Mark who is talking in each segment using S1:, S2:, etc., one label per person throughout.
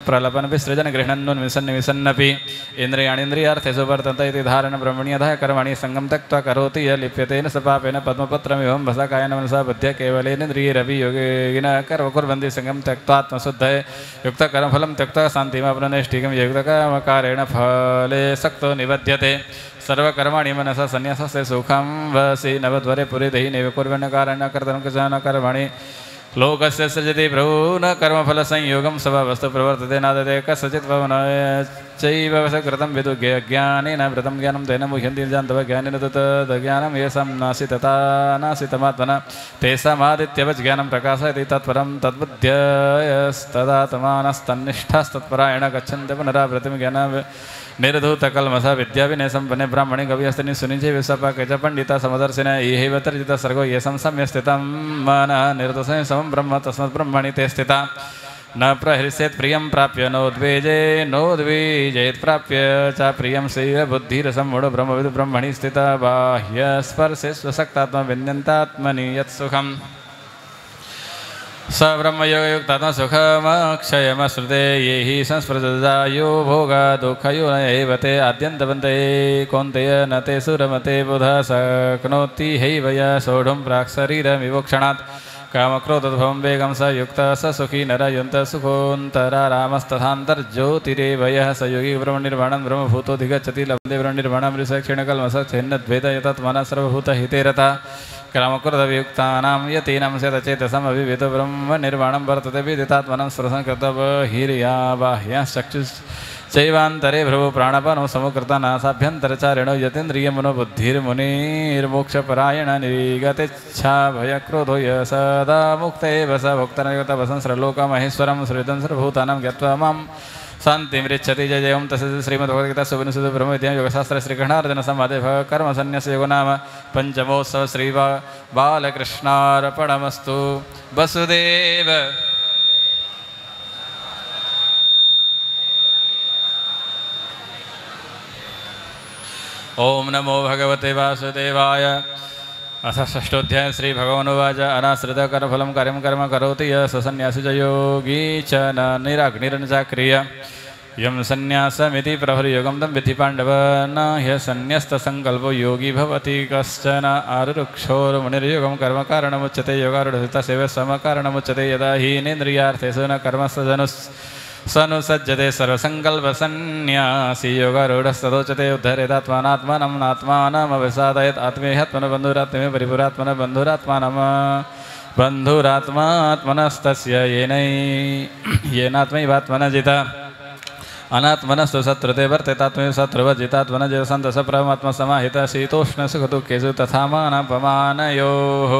S1: प्रलपन विसृजन गृह्णन्नुन्विसन् विसन्नपि इन्द्रियाणीन्द्रियार्थेषु वर्तन्ते इति धारण ब्रह्मण्यतः कर्मणि संगम त्यक्त्वा करोति य लिप्यतेन स पापेन पद्मपत्रमिवं भसा कायेन मनसा बुद्ध्या केवलेनेन्द्रियैरपि योगिनः कर्म कुर्वन्ति संगम त्यक्त्वात्मशुद्धये युक्तकर्मफलं त्यक्त्वा शान्तिमाप्नोति युक्तकामकारेण फले सक्तो निबध्यते सर्वकर्माणि मनसा संन्यासस्य सुखं वसि नवद्वरे पुरिधि नैव कुर्वन् कारणं कर्तनं किञ्चन कर्मणि लोकस्य सृजति प्रभु न कर्मफल संयोगं सभावस्तु प्रवर्तते नादते कस्यचित् पवनश्चैव कृतं विदु ज्ञानेन व्रतं ज्ञानं तेन मुह्यन्ति जान्तव ज्ञानेन तत् ज्ञानं येषां नासि तथा नासितमात्मना तेषामादित्यवच ज्ञानं प्रकाशयति तत्परं तद्बुद्ध्यस्तदात्मानस्तन्निष्ठास्तत्परायण गच्छन्ति पुनरावृत्तिं ज्ञान निर्धूतकल्मषा विद्याविनयसम्पन्ने ब्राह्मणे कविहस्तिनि सुनिचे विसपाके च पंडिता समदर्शिने इहैव तर्जिता सर्गो येषां सम्यक्स्थितं मनः निर्दोषं समं ब्रह्म तस्मात् ब्रह्मणि ते स्थिता न प्रहृष्येत् प्रियं प्राप्य नोद्विजेत् प्राप्य च प्रियं श्रीरबुद्धिरसं मूढो ब्रह्मविदु ब्रह्मणि स्थिता बाह्यस्पर्शे स्वशक्तात्मा विन्द्यन्तात्मनि यत्सुखम् स ब्रह्मयोगयुक्तात्मा सुखमक्षयमश्नुते ये हि संस्पृशयो भोगा दुःखयो न एव ते आद्यन्तवन्ते कौन्तेय न ते सुरमते बुधा शक्नोति हैव य सोढुं प्राक्शरीरमिवोक्षणात् कामक्रोधोद्भवं वेगं स युक्तः स सुखी नरयुन्त सुखोऽन्तरारामस्तथान्तर्ज्योतिरेव यः स योगी ब्रह्मनिर्वाणं ब्रह्मभूतोऽधिगच्छति लभते ब्रह्मनिर्वाणं ऋषक्षीणकल्मषच्छिन्नद्वैतः यतत्मनः सर्वभूतहिते रतः कामक्रोधवियुक्तानां यतीनां शतचेतसमभिवितो ब्रह्मनिर्वाणं वर्तते विदितात्मनं स्पृशन् कर्तव्यहिर्या बाह्याश्चक्षुश्चैवान्तरे भ्रुवो प्राणपनो समुकृतनासाभ्यन्तरचारिणो यतीन्द्रियमनो बुद्धिर्मुनिर्मोक्षपरायण निगतेच्छा भयक्रोधो य सदा मुक्त एव स भोक्तनगतवसंस्रलोकमहेश्वरं श्रीतं सर्वभूतानां ज्ञात्वा मां शान्तिमृच्छति जय जयं तस्य श्रीमद्भगवद्गीता सुविनुसुध ब्रह्मविद्या योगशास्त्र श्रीकृष्णार्जुन संवादे कर्म संन्यास योग नाम पंचमोत्सव श्री बालकृष्णार्पणमस्तु वसुदेव ओम नमो भगवते वासुदेवाय अथ षष्ठोऽध्याय श्री भगवानुवाच अनाश्रित कर्मफलं कार्यं कर्म करोति य स सन्न्यासी च योगी च न निराग्निर्न चाक्रिय यं सन्न्यासमिति प्रहरयोगं तं विद्धि पाण्डव न ह्यसन्न्यस्तसङ्कल्पो योगी भवति कश्चन आरुरुक्षोर्मुनिर्योगं कर्मकारणमुच्यते योगारूढस्थितसेव समकारणमुच्यते यदा हीनेन्द्रियार्थेषु न कर्मस्सनुसज्जते सर्वसङ्कल्पसन्न्यासी योगारूढस्तदोच्यते उद्धरेदात्मानात्मानं नात्मानमवसादयत् आत्मेह्यात्मनो बन्धुरात्मे परिपुरात्मनो बन्धुरात्मात्मनस्तस्य येनात्मैवात्मनः जिता अनात्मनस्तु शत्रुते वर्तेतात्मैव शत्रुवज्जितात्मनः जितसन्तः स परमात्मसमाहितः शीतोष्णसुखदुःखेषु तथा मानापमानयोः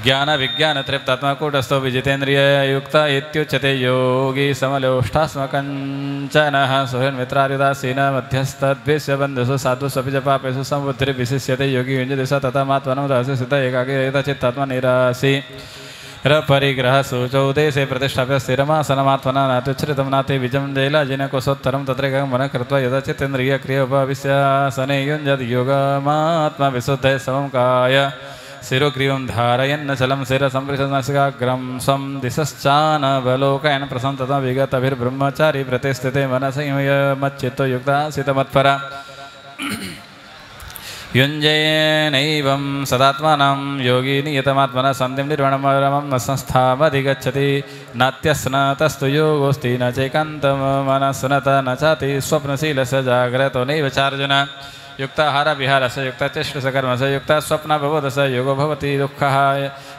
S1: ज्ञान विज्ञान तृप्तात्मा कूटस्थो विजितेन्द्रिययुक्त इत्युच्यते योगी समलोष्टास्मकञ्चनः सुहृन्मित्रार्युदासीन मध्यस्तद्भिस्य बन्धुषु साधुष्वपि च पापेषु संबुद्धिर्विशिष्यते योगी युञ्जति स तथात्मनं रहस्य स्थित एकाकी चित्तात्मा निरासी परिग्रहसूचौ देशे प्रतिष्ठाप्य स्थिरमासनमात्मना नात्युच्छ्रितं नाते विजं जैलाजिन कोशोत्तरं तत्रैकं मनः कृत्वा यदा चित्तेन्द्रियक्रियोपविश्यासने युञ्जत् योगमात्मा विशुद्धये समं काय शिरोग्रीवं धारयन्न चलं शिरसंपृशनासिकाग्रं स्वं दिशश्चानवलोकयन् प्रसन्तता विगतभिर्ब्रह्मचारी प्रतिष्ठिते मनसंयमच्चित्तो युक्तासितमत्परा युञ्जयेनैवं सदात्मानं योगी नियतमात्मनः सन्धिं निर्वाणमरमं न संस्थामधिगच्छति नात्यस्नतस्तु योगोऽस्ति न चैकान्तमनस्नत न चाति स्वप्नशीलस्य जाग्रतो नैव चार्जुन युक्ताहार विहारस्य युक्तचेष्टसकर्मस्य युक्तस्वप्नप्रबोधस्य योगो भवति दुःखः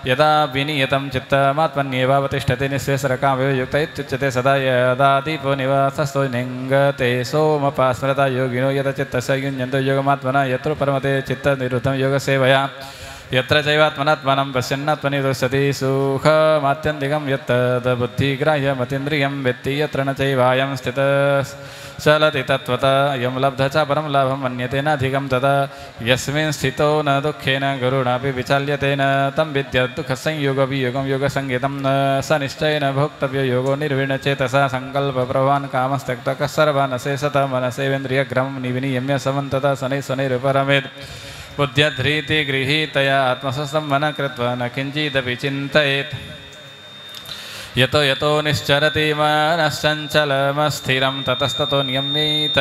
S1: यदा विनियतं चित्तमात्मन्येवावतिष्ठते निःशेषरकामेव युक्त इत्युच्यते सदा यदा दीपो निवासस्थो निङ्गते सोमपास्मृता योगिनो यदा चित्तस्य युञ्जन्तो योगमात्मना यत्र परमते चित्तनिरुद्धं योगसेवया यत्र चैवात्मनात्मानं पश्यन्नात्मनि दृश्यति सुखमात्यन्तिकं यत्तद्बुद्धिग्राह्यमतीन्द्रियं वेत्ति यत्र न चैवायं स्थितः चलति तत्त्वतः यं लब्ध च परं लाभं मन्यते नाधिकं तदा यस्मिन् स्थितो न दुःखेन गुरुणापि विचाल्यते न तं विद्यात् दुःखसंयोगवियोगं योगसंज्ञितं न स निश्चयेन भोक्तव्यो योगो निर्विण्णचेतसा सङ्कल्पप्रभवान् कामस्तक्तः सर्वान् अशेषतः मनसेवेन्द्रियग्रहं निविनियम्य समन्ततः शनैः शनैरुपरमेत् बुद्ध्यध्रीति गृहीतया आत्मसंस्थं मनः कृत्वा न किञ्चिदपि चिन्तयेत् यतो यतो निश्चरति मनश्चञ्चलमस्थिरं ततस्ततो नियम्येत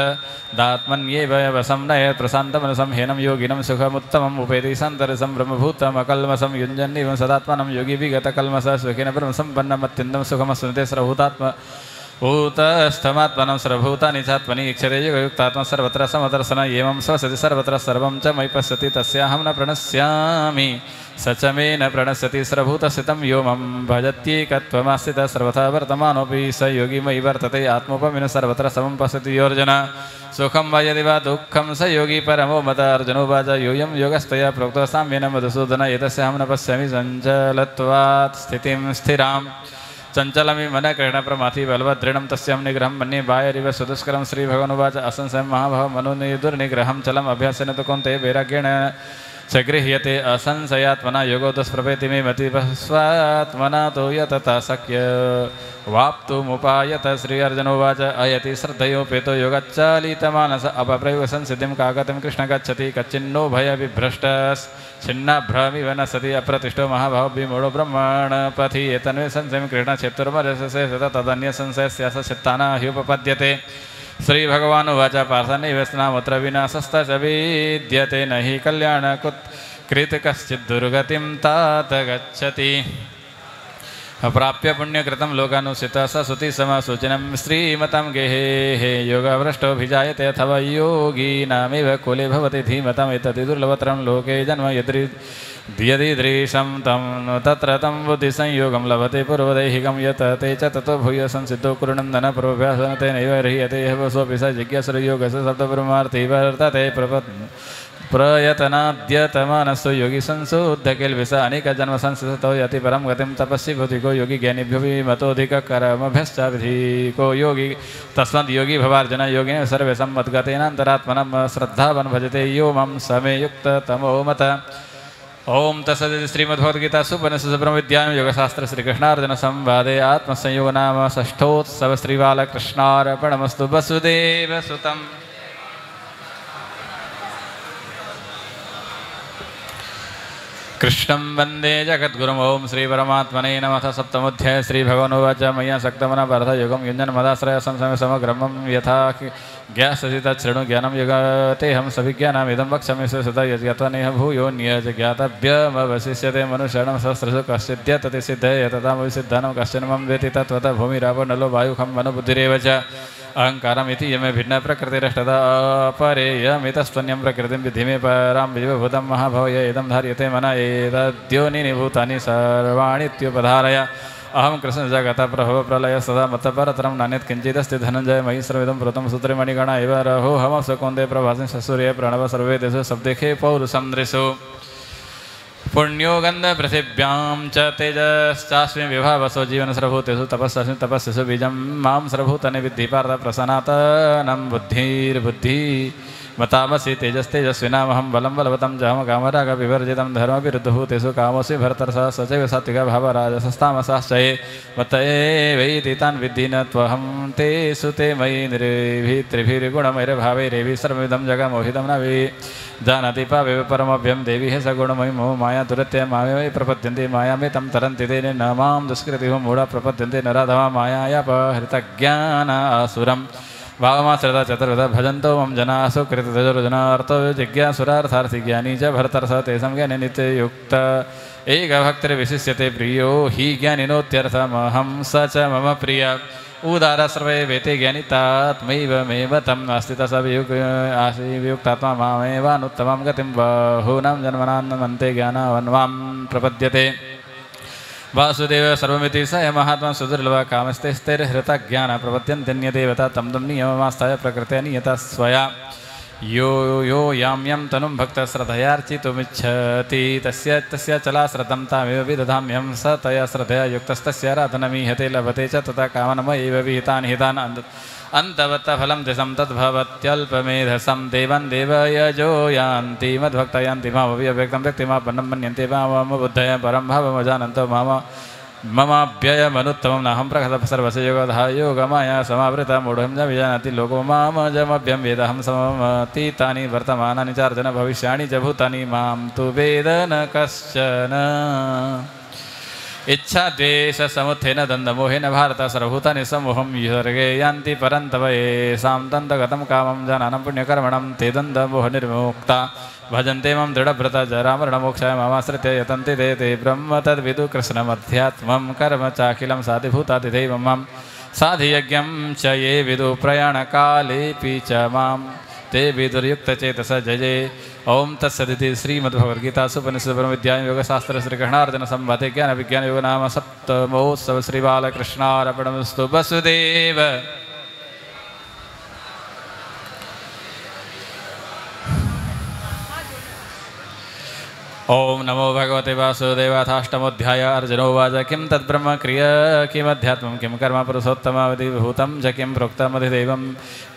S1: दात्मन्येव वसं नयत् प्रशान्तमनसं ह्यनं योगिनं सुखमुत्तमम् उपेति सन्तरसं ब्रह्मभूतमकल्मषं युञ्जन्निवं सदात्मानं योगी विगतकल्मषः सुखिन ब्रह्मसम्पन्नमत्यन्तं सुखमस्नुते सर्वभूतात्म भूतस्थमात्मनं सर्वभूतानि चात्मनि इक्षते योगयुक्तात्मा सर्वत्र समदर्शन एवं स्वसति सर्वत्र सर्वं च मयि पश्यति तस्याहं न प्रणश्यामि स च मे न प्रणश्यति सर्वभूतस्थितं यो मम भजत्येकत्वमास्थितः सर्वथा वर्तमानोऽपि स योगी मयि वर्तते आत्मोपमिन सर्वत्र समं पश्यति योऽर्जुन सुखं वा यदि वा दुःखं स योगी परमो मत अर्जुनोवाच यूयं योगस्तया प्रोक्तो साम्येन मधुसूदन एतस्याहं न पश्यामि चञ्चलत्वात् स्थितिं स्थिराम् चंचलमी मन कृष्ण प्रमाथि बलभद्रणम तस्याम निग्रहम मन्ये बायरिव सुदुष्करम श्री भगवानुवाच असंशयं महाभाव मनोनिर्दुर्निग्रहं चलम अभ्यासेन तु कौन्तेय वैराग्येण च गृह्यते असंशयात्मना योगो दुष्प्रभेति मे मतिस्वात्मना तो यतता शक्य वाप्तुमुपायत श्री अर्जुनोवाच अयति श्रद्धयोपेतो योगच्चालितमानस अपप्रयोग संसिद्धिं कागतिं कृष्ण गच्छति कच्चिन्नो भयविभ्रष्टस् छिन्नाभ्रमिव न सति अप्रतिष्ठो महाभाव विमूढो ब्रह्मणपथि एतन्वे संशयं कृष्ण क्षेत्रमरससे सदा तदन्य संशयस्यास चित्ताना ह्युपपद्यते श्री भगवानुवाच पार्थान्यवेस्नामत्र विनाशस्त च विद्यते न हि कल्याणकृत् कश्चित् दुर्गतिं तात गच्छति अप्राप्य पुण्यकृतं लोकानुसितः स सुति समासूचनं श्रीमतां गेहे योगभ्रष्टोऽभिजायते अथवा योगीनामेव कुले भवति धीमताम् एतद् दुर्लभतरं लोके जन्म यदीदृशं तं तत्र तं बुद्धिसंयोगं लभते पूर्वदैहिकं यत् ते च ततो भूय संसिद्धो कुरुनन्दन पूर्वभ्यासेन तेनैव ह्रियते सोऽपि स जिज्ञासुरयोगस्य शब्दब्रह्मार्थी वर्तते प्रयतनाद्यतमानस्तु योगी संशुद्ध किल्बिष अनेक जन्म संसितो यति परम गतिं तपस्वी भूतिको योगी ज्ञानीभ्यो विमतोऽधिक कर्मभ्यश्चाभिधिको योगी तस्माद् योगी भवार्जुन योगिने सर्वेषां मद्गतेनान्तरात्मनं श्रद्धावान् भजते यो मम समे युक्ततमो मत ओम तत्सदिति श्रीमद्भगवद्गीतासु उपनिषत्सु ब्रह्मविद्यायां योगशास्त्रे श्रीकृष्णार्जुन संवादे आत्मसंयोग नाम षष्ठोत्सव श्रीबालकृष्णार्पणमस्तु वसुदेव सुतं कृष्णं वंदे जगद्गुरुं ओम श्री परमात्मने नमः सप्तमोऽध्याय श्री भगवानुवाच मया सक्तमना पार्थयोगं युञ्जन्मदाश्रय संशय समग्रमं यथा ज्ञास्यसि तच्छृणु ज्ञानं युगतेऽहं सविज्ञानमिदं वक्ष्यामि सदा यद्गत्वा नेह भूयोऽन्यत् ज्ञातव्यमवशिष्यते मनुष्याणां सहस्रशु कश्चिद्यतति सिद्धये तथामविसिद्धानं कश्चन मम वेति तत्त्वतः भूमिरापो नलो वायुखं मनोबुद्धिरेव च अहंकारमिति यमे भिन्न प्रकृतिरष्टदा अपरेयमितस्त्वन्यं प्रकृतिं विधि मे परां विभूतं महाभवय इदं धार्यते मन एतद्योनीनि भूतानि सर्वाणीत्युपधारय अहं कृष्ण जगत प्रभव प्रलय सदा मतपरतरं नान्यत् किञ्चिदस्ति धनञ्जय मयि सर्वमिदं प्रोतं सूत्रे मणिगणा इव रहो हमस्य कौन्तेय प्रभासिं ससूर्य प्रणव सर्वे देशे शब्देखे पौरुषं दृशो पुण्यो गन्धपृथिव्यां च तेजश्चास्मि विभावसो जीवन सर्वभूतेषु तपस्सस्मि तपस्सु बीजं मां सर्वभूतानि विद्धि पार्थ प्रसनातनं बुद्धिर्बुद्धि मतामसि तेजस्तेजस्विनामहं बलं बलवतं जहम कामरागविवर्जितं धर्मविरुद्धभूतेषु कामोऽसि भर्तर्षः सचैव सात्विका भावराजसस्तामसाश्चये मत एवैति तान् विद्धि न त्वहं तेषु ते मयि त्रिभिर्गुणमैर्भावैरेवि सर्वमिदं जगमोहितं न वि जानाति पावेव परमभ्यं देवी हे सगुणमयि मोह माया दुरत्य मामेव प्रपद्यन्ते मायामे तं तरन्ति तेन न मां दुष्कृतिः मूढा प्रपद्यन्ते नराधमा मायायापहृतज्ञान आसुरम् भावमाश्रिता चतुर्विधा भजन्तो मम जनासु कृतजर्जनार्थो जिज्ञासुरार्थार्थी ज्ञानी च भरतर्ष तेषां ज्ञाने नित्ययुक्त एकभक्तिर्विशिष्यते प्रियो हि ज्ञानिनोत्यर्थमहं स च मम प्रिय उदार सर्वे वेते ज्ञानितात्मैव मेव तम् अस्ति तसवियुक्तात्मा मामेवानुत्तमां गतिं बहूनां जन्मनान्नमन्ते ज्ञानावन्वां प्रपद्यते वासुदेव सर्वमिति स महात्मा सुदुर्लभ कामस्तेस्तेर्हृतज्ञान प्रपद्यन्त्यन्यदेवता तं तं नियममास्थाय प्रकृत्या नियता स्वया यो यां यं तनुं भक्तश्रद्धयार्चितुमिच्छति तस्य चलाश्रतं तामेव विदधाम्यहं स तया श्रद्धया युक्तस्तस्य राधनमीहते लभते च तथा कामनमयैव विहितान् हितान् अन्तवत्तफलं तेषां तद्भवत्यल्पमेधसं देवं देवयजो यान्ति मद्भक्ता यान्ति मामव्यव्यक्तं व्यक्तिमापन्नं मन्यन्ते मामबुद्धय परं भावमजानन्तो ममाभ्ययमनुत्तमं नाहं प्रकथ सर्वस्य योगधा योगमाया समावृता मूढं च विजानाति लोको मामजमभ्यं वेदहं समतीतानि वर्तमानानि चार्जन भविष्याणि च भूतानि मां तु वेद न कश्चन इच्छा द्वेष समुत्थेन दन्दमोहेन भारत सर्वभूतानि समूहं सर्गे यान्ति परन्तव येषां दन्तगतं कामं जनानां पुण्यकर्मणं ते दन्दमोहनिर्मुक्ता भजन्ते मां दृढव्रता जरामरणमोक्षाय मामाश्रित्य यतन्ति ते ब्रह्म तद्विदु कृष्णमध्यात्मं कर्म चाखिलं साधिभूतादिदैवं मां साधियज्ञं च ये विदु प्रयाणकालेऽपि च मां ते विदुर्युक्तचेतस जये ओम तत्सदिति श्रीमद्भगवद्गीतासु उपनिषदु ब्रह्मविद्यायां योगशास्त्र श्रीकृष्णार्जुन संवादे ज्ञान विज्ञान योग नाम सप्तमोत्सव श्री बालकृष्णार्पणमस्तु वसुदेव ओम नमो भगवते वासुदेवाथाष्टमोऽध्याय अर्जुनो उवाच किं तद्ब्रह्म क्रिया किमध्यात्मं किं कर्म पुरुषोत्तमावधिभूतं च किं प्रोक्तमधिदैवं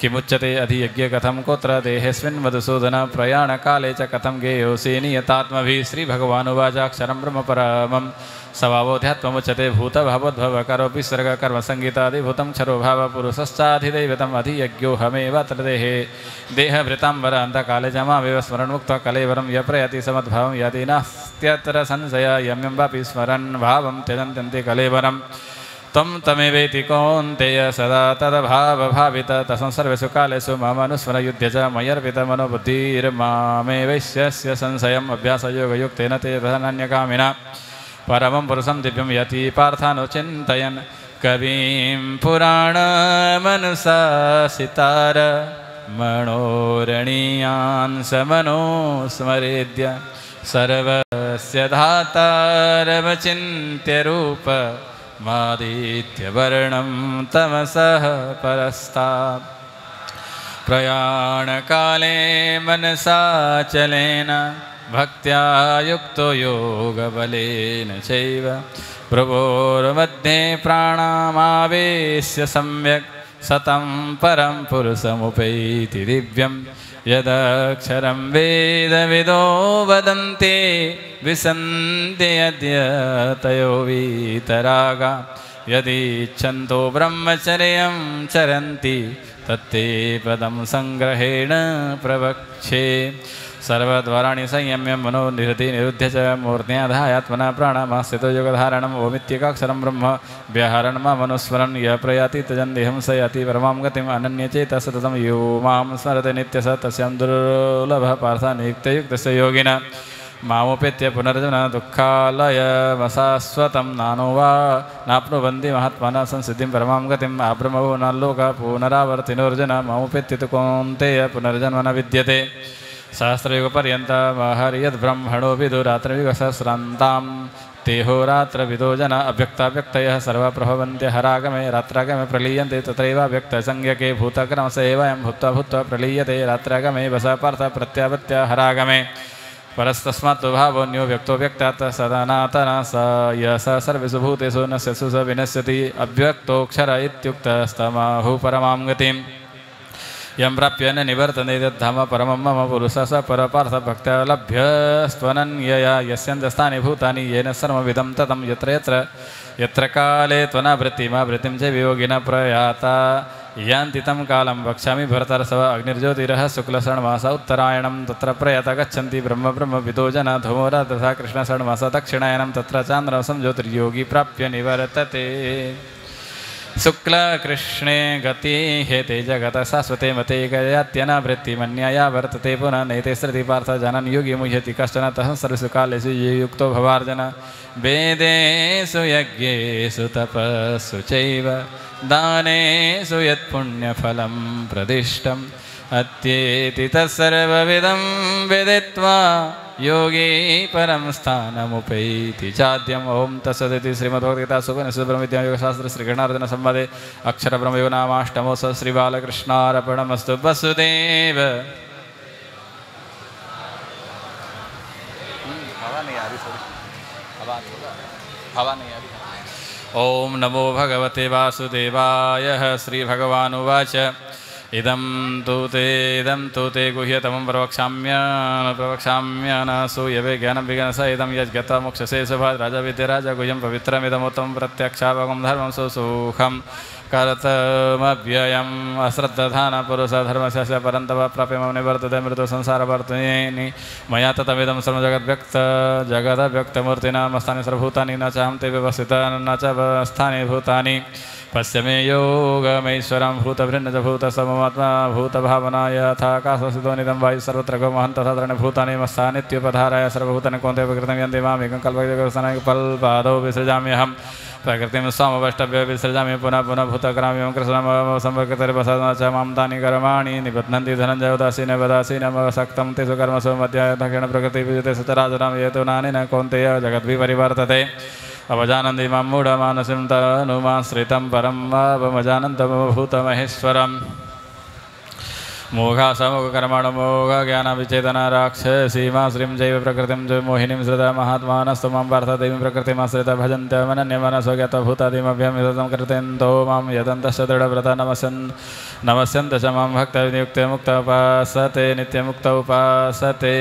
S1: किमुच्यते अधियज्ञ कथं कोत्र देहेऽस्मिन् मधुसूदन प्रयाणकाले च कथं गेयोऽसि नियतात्मभिः श्रीभगवानुवाच अक्षरं ब्रह्म परमं स्वभावोऽध्यात्ममुच्यते भूतभावोद्भवकरोऽपि सर्गकर्मसङ्गीतादिभूतं क्षरो भावपुरुषश्चाधिदैवतम् अधियज्ञोऽहमेव तदेहे देहभृतां वर अन्तकाले च मामेव स्मरणमुक्त्वा कलेवरं य प्रयाति समद्भावं यदि नास्त्यत्र संशय यम्यं वापि स्मरन् भावं त्यजन्त्यन्ते कलेवरं त्वं तमेवेति कौन्तेय सदा तद्भावभावित तस्मां सर्वेषु कालेषु मामनुस्मर युध्य च मय्यर्पितमनोबुद्धिर्मामेवैश्यस्य संशयम् अभ्यासयोगयुक्तेन ते तदनन्यकामिना परमं पुरुषं दिव्यं यति पार्थानुचिन्तयन् कविं पुराणमनुशासितार मनोरणीयान् समनोस्मरेद्य सर्वस्य धातारमचिन्त्य रूप मादित्यवर्णं तमसः परस्तात् प्रयाणकाले मनसाचलेन भक्त्या युक्तो योगबलेन चैव प्रभोर्मध्ये प्राणामावेश्य सम्यक् सतं परं पुरुषमुपैति दिव्यं यदक्षरं वेदविदो वदन्ति विसन्ति अद्यतयो वीतरागा यदिच्छन्तो ब्रह्मचर्यं चरन्ति तत्ते पदं संग्रहेण प्रवक्ष्ये सर्वद्वाराणि संयम्य मनो निहृति निरुद्ध्य च मूर्ध्याधायात्मना प्राणामास्थितो योगधारणम् ओमित्येकाक्षरं ब्रह्म व्याहरणमनुस्मरन् य प्रयाति तजन्देहं स याति परमां गतिम् अनन्यचेतः सततं यो मां स्मरते नित्यः तस्यां दुर्लभः पार्थानियुक्तयुक्तस्य योगिनः मामुपेत्य पुनर्जन्म दुःखालयमशाश्वतं नानो वा नाप्नुवन्ति महात्मानः संसिद्धिं परमां गतिम् आब्रह्मवो न लोकः पुनरावर्तिनोर्जुन मामुपेत्य तु कौन्तेय पुनर्जन्म न विद्यते सहस्रयुगपर्यन्तमहरि यद्ब्रह्मणो विदुरात्रयुगसहस्रान्तां तेहोरात्रविदो जना अव्यक्ताव्यक्तयः सर्वा प्रभवन्त्य हरागमे रात्रागमे प्रलीयन्ते तत्रैवाव्यक्तसंज्ञके भूतक्रमस एवं भूत्वा भूत्वा प्रलीयते रात्रागमे वस पार्थ प्रत्यावर्त्य हरागमे परस्तस्मात् भावोऽन्यो व्यक्तो व्यक्तात् सदनातन स यस सर्वेषु भूतेषु नश्यसु स विनश्यति अव्यक्तोऽक्षर इत्युक्तस्तमाहुः परमां गतिम् यं प्राप्य न निवर्तने तद्धाम परमं मम पुरुषः स परपार्थ भक्त्या लभ्यस्त्वनन्यया यस्यन्तस्थानि भूतानि येन सर्वमिदं ततं यत्र यत्र यत्र काले त्वनावृत्तिमावृत्तिं च वियोगिनः प्रयाता यान्ति तं कालं वक्ष्यामि भरतर्षभ अग्निर्ज्योतिरः शुक्लषण्मास उत्तरायणं तत्र प्रयाता गच्छन्ति ब्रह्म ब्रह्मविदो जना धूमोरा तथा कृष्णषण्मास दक्षिणायनं तत्र चान्द्रमसं ज्योतिर्योगी प्राप्य निवर्तते शुक्लकृष्णे गति हेते जगत शाश्वते मते गयात्यनावृत्तिमन्यया वर्तते पुनः नैते श्रुति पार्थ जनन योगी मुह्यति कश्चन तः सर्वेषु कालेषु युक्तो भवार्जन वेदेषु यज्ञेषु तपस्सु चैव दानेषु यत्पुण्यफलं प्रदिष्टम् अत्येति तत्सर्वविदं विदित्वा योगी परं स्थानमुपैति चाद्यम् ओम तत्सदिति श्रीमद्भगवद्गीतासु उपनिषदु ब्रह्मविद्यायां योगशास्त्रे श्रीकृष्णार्जुन संवादे अक्षरब्रह्मयो नामाष्टमोऽध्यायः श्रीबालकृष्णार्पणमस्तु वसुदेव ओम नमो भगवते वासुदेवाय श्रीभगवानुवाच इदं तु ते गुह्यतमं प्रवक्ष्याम्यनसूयवे ज्ञानं विज्ञानस इदं यज्ञता मोक्षसे सुभात् राजा विद्यराजा गुह्यं पवित्रमिदमुत्तमं प्रत्यक्षावगं धर्मं सुसुखं कर्तमव्ययम् अश्रद्धधान पुरुषधर्मस्य परन्तप प्राप्य मम निवर्तते मृतो संसारवर्तिनि मया ततमिदं जगदव्यक्तमूर्तिना मस्तानि सर्वभूतानि न चाहं ते व्यवस्थितानि न च स्थानि भूतानि पश्य मे योगमैश्वरं भूतभृन्न च भूतसममात्मा भूतभावना यथाकाशसितो निदं वायु सर्वत्र गमहं तथा भूतानि मस्तानित्युपधाराय सर्वभूतानि कौन्तेय प्रकृतिं यन्ति मामेकं कल्पपादौ विसृजाम्यहं प्रकृतिं समवष्टभ्य विसृजामि पुनः पुनः भूतग्राम्यं कृष्णं संवर्गतरिवसना च मां तानि कर्माणि निबध्नन्ति धनञ्जय उदासीनवदासीनमसक्तं तेषु कर्मसु मध्य दक्षिण प्रकृतिविजिते सचराचरं येतु नानेन कौन्तेय जगद्विपरिवर्तते अवजानन्ति मां मूढमानसिं तनुमाश्रितं परं वावमजानन्तमभूतमहेश्वरम् मोघासमोघकर्मणमोघज्ञानविचेतना राक्षसीमा श्रीं जैव प्रकृतिं च मोहिनीं श्रुता महात्मानस्तु मां पार्थदेवीं प्रकृतिमाश्रिता भजन्त मनन्यमनसो ज्ञातभूतादिमभ्यं कृतेन्दो मां यतन्तश्च दृढव्रता नमस्यन्त च मां भक्तविनियुक्तमुक्त उपासते नित्यमुक्त उपासते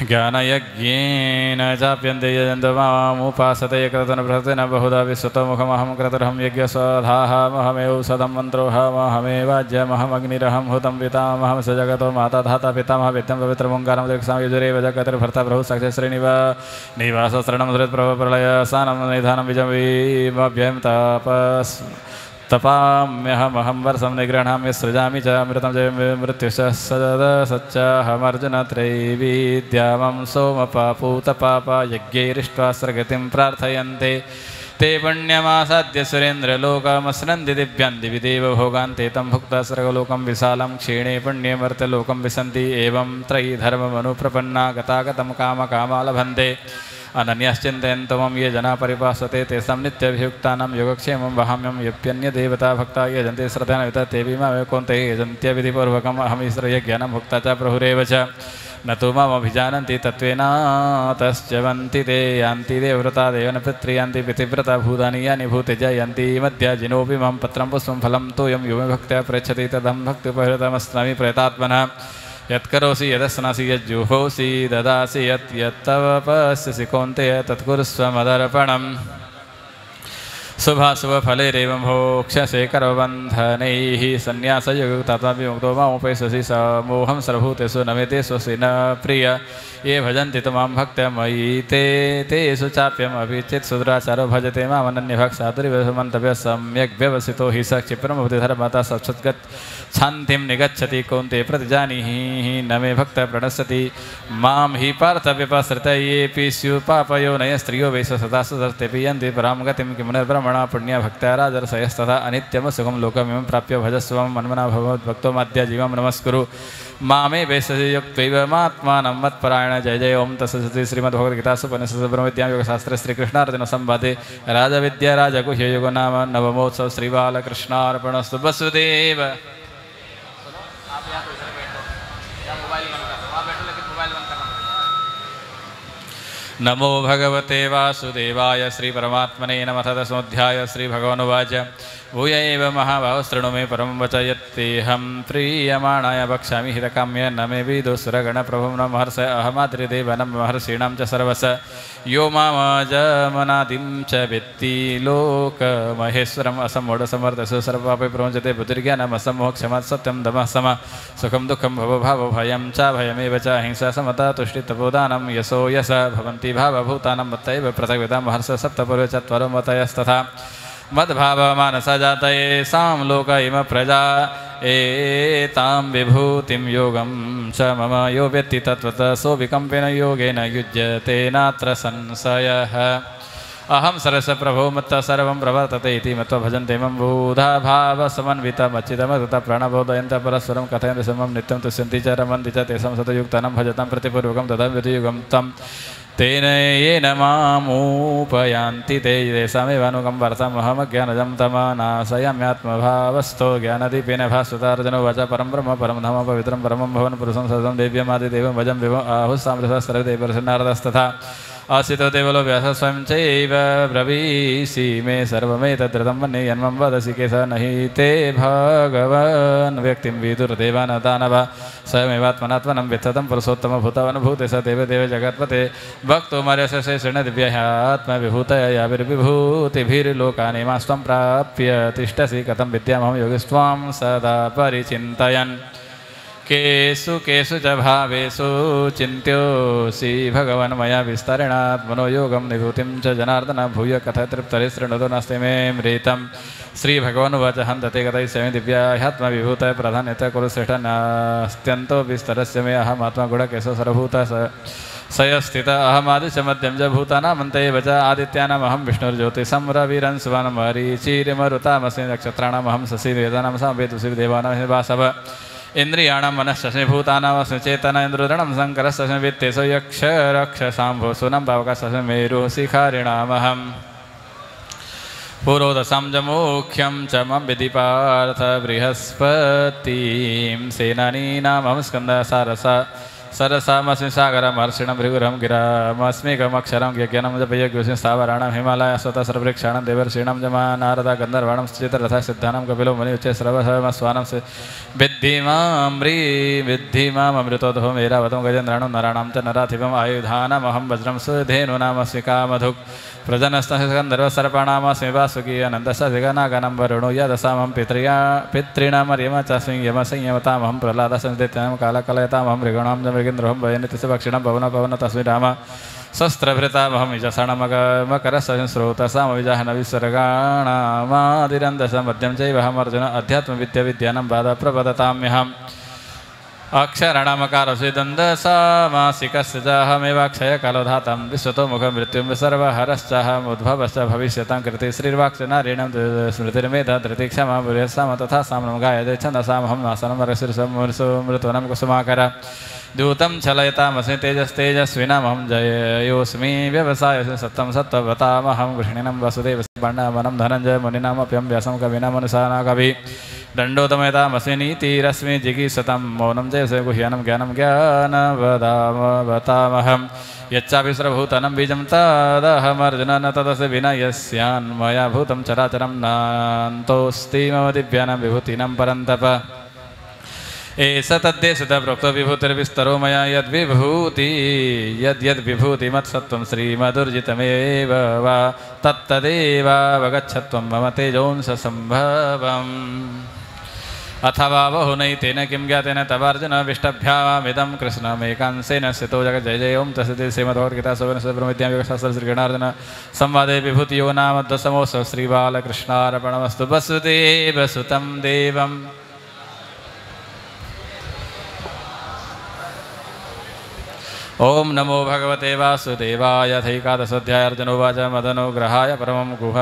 S1: ज्ञानयज्ञेन चाप्यन्ते यजन्तो मामुपासते क्रतुर्भृतेन बहुधा विश्वतोमुखमहं क्रतुर्हं यज्ञस्वधाहमहमेव सदं मन्त्रोऽहमेवाज्यमहमग्निरहं हुतं पितामहं स जगतो माता धाता पितामह विद्यं पवित्रमोङ्कारं दीक्षां यजुरेव जगतिर्भर्ता प्रभुः साक्षाश्रीनिवासशरणं धृतप्रभप्रलयसानं निधानं विजयीमभ्यं तपाम्यहमहं वर्षं निगृह्णामि सृजामि च अमृतं च मृत्युश्च सच्चाहमर्जुन त्रैविद्यामं सोमपापूतपापा यज्ञैरिष्ट्वा स्वर्गतिं प्रार्थयन्ते ते पुण्यमासाद्य सुरेन्द्रलोकमस्रन्ति दिव्यां दिवि देवभोगान्ते तं भुक्त्वा स्वर्गलोकं विशालं क्षीणे पुण्ये मर्त्यलोकं विशन्ति एवं त्रयीधर्ममनुप्रपन्ना गतागतं कामकामा लभन्ते अनन्यश्चिन्तयन्तो मम ये जना परिपासते तेषां नित्यभियुक्तानां योगक्षेमं वहाम्यं यप्यन्य देवता भक्ता यजन्ते श्रद्धेन विततेऽपि मां कौन्तेय यजन्त्यविधिपूर्वकम् अहमीश्वरयज्ञानं भुक्ता च प्रभुरेव च न तु मामभिजानन्ति तत्त्वेनातश्च्यवन्ति ते यान्ति देवव्रता देवन पितृयान्ति पितृव्रता भूतानि यानि भूतिजा यान्ति मध्याजिनोऽपि मम पत्रं पुष्पं फलं तोयं यो मे भक्त्या पृच्छति तदहं भक्तिपरिहृतमस्नामि प्रयतात्मनः यत्करोसि यदस्नासि यज्जुहोसि ददासि यत्तव पश्यसि कौन्तेय तत्कुरुस्व मदर्पणम् शुभाशुभफलैरेवं भोक्ष्यसे कर्मबन्धनैः सन्न्यासयुक्तात्मा विमुक्तो मामुपैष्यसि समोहं सर्वभूतेषु न मे तेष्वसि न प्रिय ये भजन्ति त्वां भक्त्या मयि तेषु चाप्यमपि चेत् सुदुराचारो भजते मामनन्यभक्सादुर्व्यमन्तव्य सम्यक् व्यवसितो हि स क्षिप्रं भवति धर्मता सत्सद्गत् शान्तिं निगच्छति कौन्तेय प्रतिजानीहि न मे भक्त प्रणश्यति मां हि पार्थव्यपाश्रिता येऽपि स्युः पापयोनय स्त्रियो वैश सदा सुधर्तेऽपि यन्ति परां गतिं किमुनिर्ब्रह्मणा पुण्या भक्त्या राजर्षयस्तथा अनित्यं सुखं लोकमिमं प्राप्य भजस्वं मन्मना भगवद्भक्तो माद्या जीवं नमस्कुरु मामे वैशसि युक्तैवमात्मानं मत्परायण जय जय ओं तत्सदिति श्रीमद्भगवद्गीतासु ब्रह्मविद्यां योगशास्त्रे श्रीकृष्णार्जुनसंवादे राजविद्या राजगुह्ययोगो नाम नवमोत्सव श्रीबालकृष्णार्पणस्तु वसुदेव। नमो भगवते वासुदेवाय श्रीपरमात्मने नमः। दशमोऽध्याय श्रीभगवानुवाच भूय एव महाभाव शृणु मे परमं वच यत्तेऽहं प्रीयमाणाय वक्ष्यामि हितकाम्य न मे विदुःसुरगणप्रभुं न महर्ष अहमाद्रिदेवनं महर्षीणां च सर्वस यो मामजमनादिं च वेत्ति लोकमहेश्वरम् असम्मूढसमर्थसु सर्वापि प्रमुच्यते बुद्धिर्ज्ञानमसम्मोक्षमात् सत्यं दमः समः सुखं दुःखं भवभावभयं च भयमेव च अहिंसा समता तुष्टितपोदानं यशो यश भवन्ति भावभूतानां मत्तैव पृथग्विदां महर्ष सप्तपूर्वे चत्वारो मतयस्तथा मद्भावमानसा जातये सां लोक इम प्रजा एतां विभूतिं योगं च मम यो वेत्ति तत्त्वतः सो विकम्पेन योगेन युज्यते नात्र संशयः। अहं सरसप्रभो मत्तः सर्वं प्रवर्तते इति मत्वा भजन्ते मम बुधा भावसमन्वितमच्युतमतः प्राणबोधयन्तः परस्परं कथयन्ति समं नित्यं तुष्यन्ति च रमन्ति च तेषां सतयुक्तानां भजतां प्रतिपूर्वकं तदा विधियुगं तं तेन येन मामुपयान्ति ते तेषामेवानुगं वर्तमहमज्ञानजं तमनाशयाम्यात्मभावस्थो ज्ञानदीपेन भास्वतार्जुनो वच परं ब्रह्म परं धाम पवित्रं परमं भवन पुरुषं सदं देव्यमादिदेवं भजं विभो आहुः साम्रसः सर्वदेवर्षनारदस्तथा आसितो देवलो व्यास स्वयं चैव ब्रवीषि मे सर्वमेतद्रतं मन्ये यन्मं वदसि केश नहि ते भगवन् व्यक्तिं विदुर्देवान् दानवा स्वयमेवात्मनात्मनं वित्ततं पुरुषोत्तमभूतावनुभूते स देवदेव जगत्पते भक्तो मर्यशेषेण दिव्यह्यात्मविभूतयविर्विभूतिभिर्लोकानिमास्त्वं प्राप्य तिष्ठसि कथं विद्यामहं योगिस्त्वां सदा परिचिन्तयन् केषु केषु च भावेषु चिन्त्योऽसि भगवन् मया विस्तरेणात्मनो योगं निभूतिं च जनार्दन भूय कथय तृप्तरे शृणोतु नास्ति मे मृतं श्रीभगवानुवाच हन्तते कथयि स्वयं दिव्याह्यात्मविभूतय प्राधान्यतः कुरु श्रेष्ठ नास्त्यन्तो विस्तरस्य मे अहमात्मा गुणकेशो सर्वभूतः सयस्थित अहमादिश मध्यम च भूतानामन्त एव च आदित्यानामहं विष्णुर्ज्योतिषं रविरं सुवनं मरीचिर्मरुतामस्मि नक्षत्राणामहं शशि वेदानां सामवेदुषि देवानां वासव इंद्रियाणां मनश्शशिभूतानामस्मि चेतना इन्द्रुदणं शङ्करस्सस्मि वित्तेषु यक्षरक्षसाम्भो सुनं पावकस्सस्मि मेरुः शिखरिणामहं पुरोदशं च मुख्यं च मम विधि पार्थ बृहस्पतिं सेनानीनामहं स्कन्दसारसा सरसामस्मि सागरमर्षिणं भृगुरं गिरामस्मिकमक्षरं यज्ञनं जपयज्ञोऽस्मि स्थावराणां हिमालयस्वतः सर्ववृक्षाणां देवर्षीणां च नारदा गन्धर्वाणां चित्ररथः सिद्धानां कपिलो मुनिउच्चैः सर्वस्वानां विद्धि मामृतोऽधो मेरावतं गजेन्द्राणां नराणां च नराधिपम् आयुधानामहं वज्रं सुधेनूनामस्मि कामधुक् प्रजनस्तस्य गन्धर्वसर्पाणामस्मि वासुकी अनन्तस्य वरुणो यदसामं पितॄणामर्यमा चास्मि यमसंयमतामहं प्रह्लादस्मि दैत्यानां कालकलयतामहं मृगाणां च मृगेन्द्रोऽहं वयनित्यस्य पक्षिणां पवनः तस्मै राम शस्त्रभृतामहं विजसाणमकरस्य स्रोतसामविजाहनविसर्गाणामादिरन्दश मध्यं चैवहमर्जुन अध्यात्मविद्याविद्यानां बाधप्रवदताम्यहम् अक्षराणामकारस्य दन्दसामासिकस्य च अहमेवाक्षयकालोधातं विश्वतो मुखमृत्युं सर्वहरश्चाहमुद्भवश्च भविष्यतां कृते श्रीर्वाक्च नारीणां स्मृतिर्मेधा धृतिक्षमा बुर्यसाम तथा सामनं गायते छन्दसामहं नासनं मृतूनां कुसुमाकर दूतं छलयतामस्मि तेजस्तेजस्विनामहं जयोऽस्मि व्यवसायस्मि सत्तं सत्त्ववतामहं कृष्णिनं वसुदेवस्य पाण्डवनं धनञ्जय मुनीनामप्यं व्यासं कवीनामनुसाना कवि दण्डोतमयतामस्मि नीतिरस्मि जिगीषतं मौनं जयसे गुह्यानं ज्ञानं ज्ञानवदामहं यच्चापि सर्वभूतानां बीजं तदहमर्जुन न तदस्य विना यस्यान्मया भूतं चराचरं नान्तोऽस्ति मम दिव्यानां विभूतीनां परन्तप एष तद्देशतः प्रोक्तो विभूतिर्विस्तरो मया यद्विभूतिमत्सत्त्वं श्रीमदुर्जितमेव वा तत्तदेवावगच्छत्वं मम तेजोंससम्भवम् अथवा बहुनैतेन किं ज्ञातेन तवार्जुन विष्टभ्यामिदं कृष्णमेकांसेन स्थितो जगत् जय जय ओं तस्सदिति श्रीमद्भगवद्गीता ब्रह्मविद्यां योगशास्त्र श्रीगणार्जुन संवादे विभूतियो नाम दशमोत्सव श्रीबालकृष्णार्पणमस्तु वसुदेवसुतं देवम् ओम नमो भगवते वासुदेवाय थैकादशोऽध्याय अर्जुनोवाच मदनुग्रहाय परमं गुह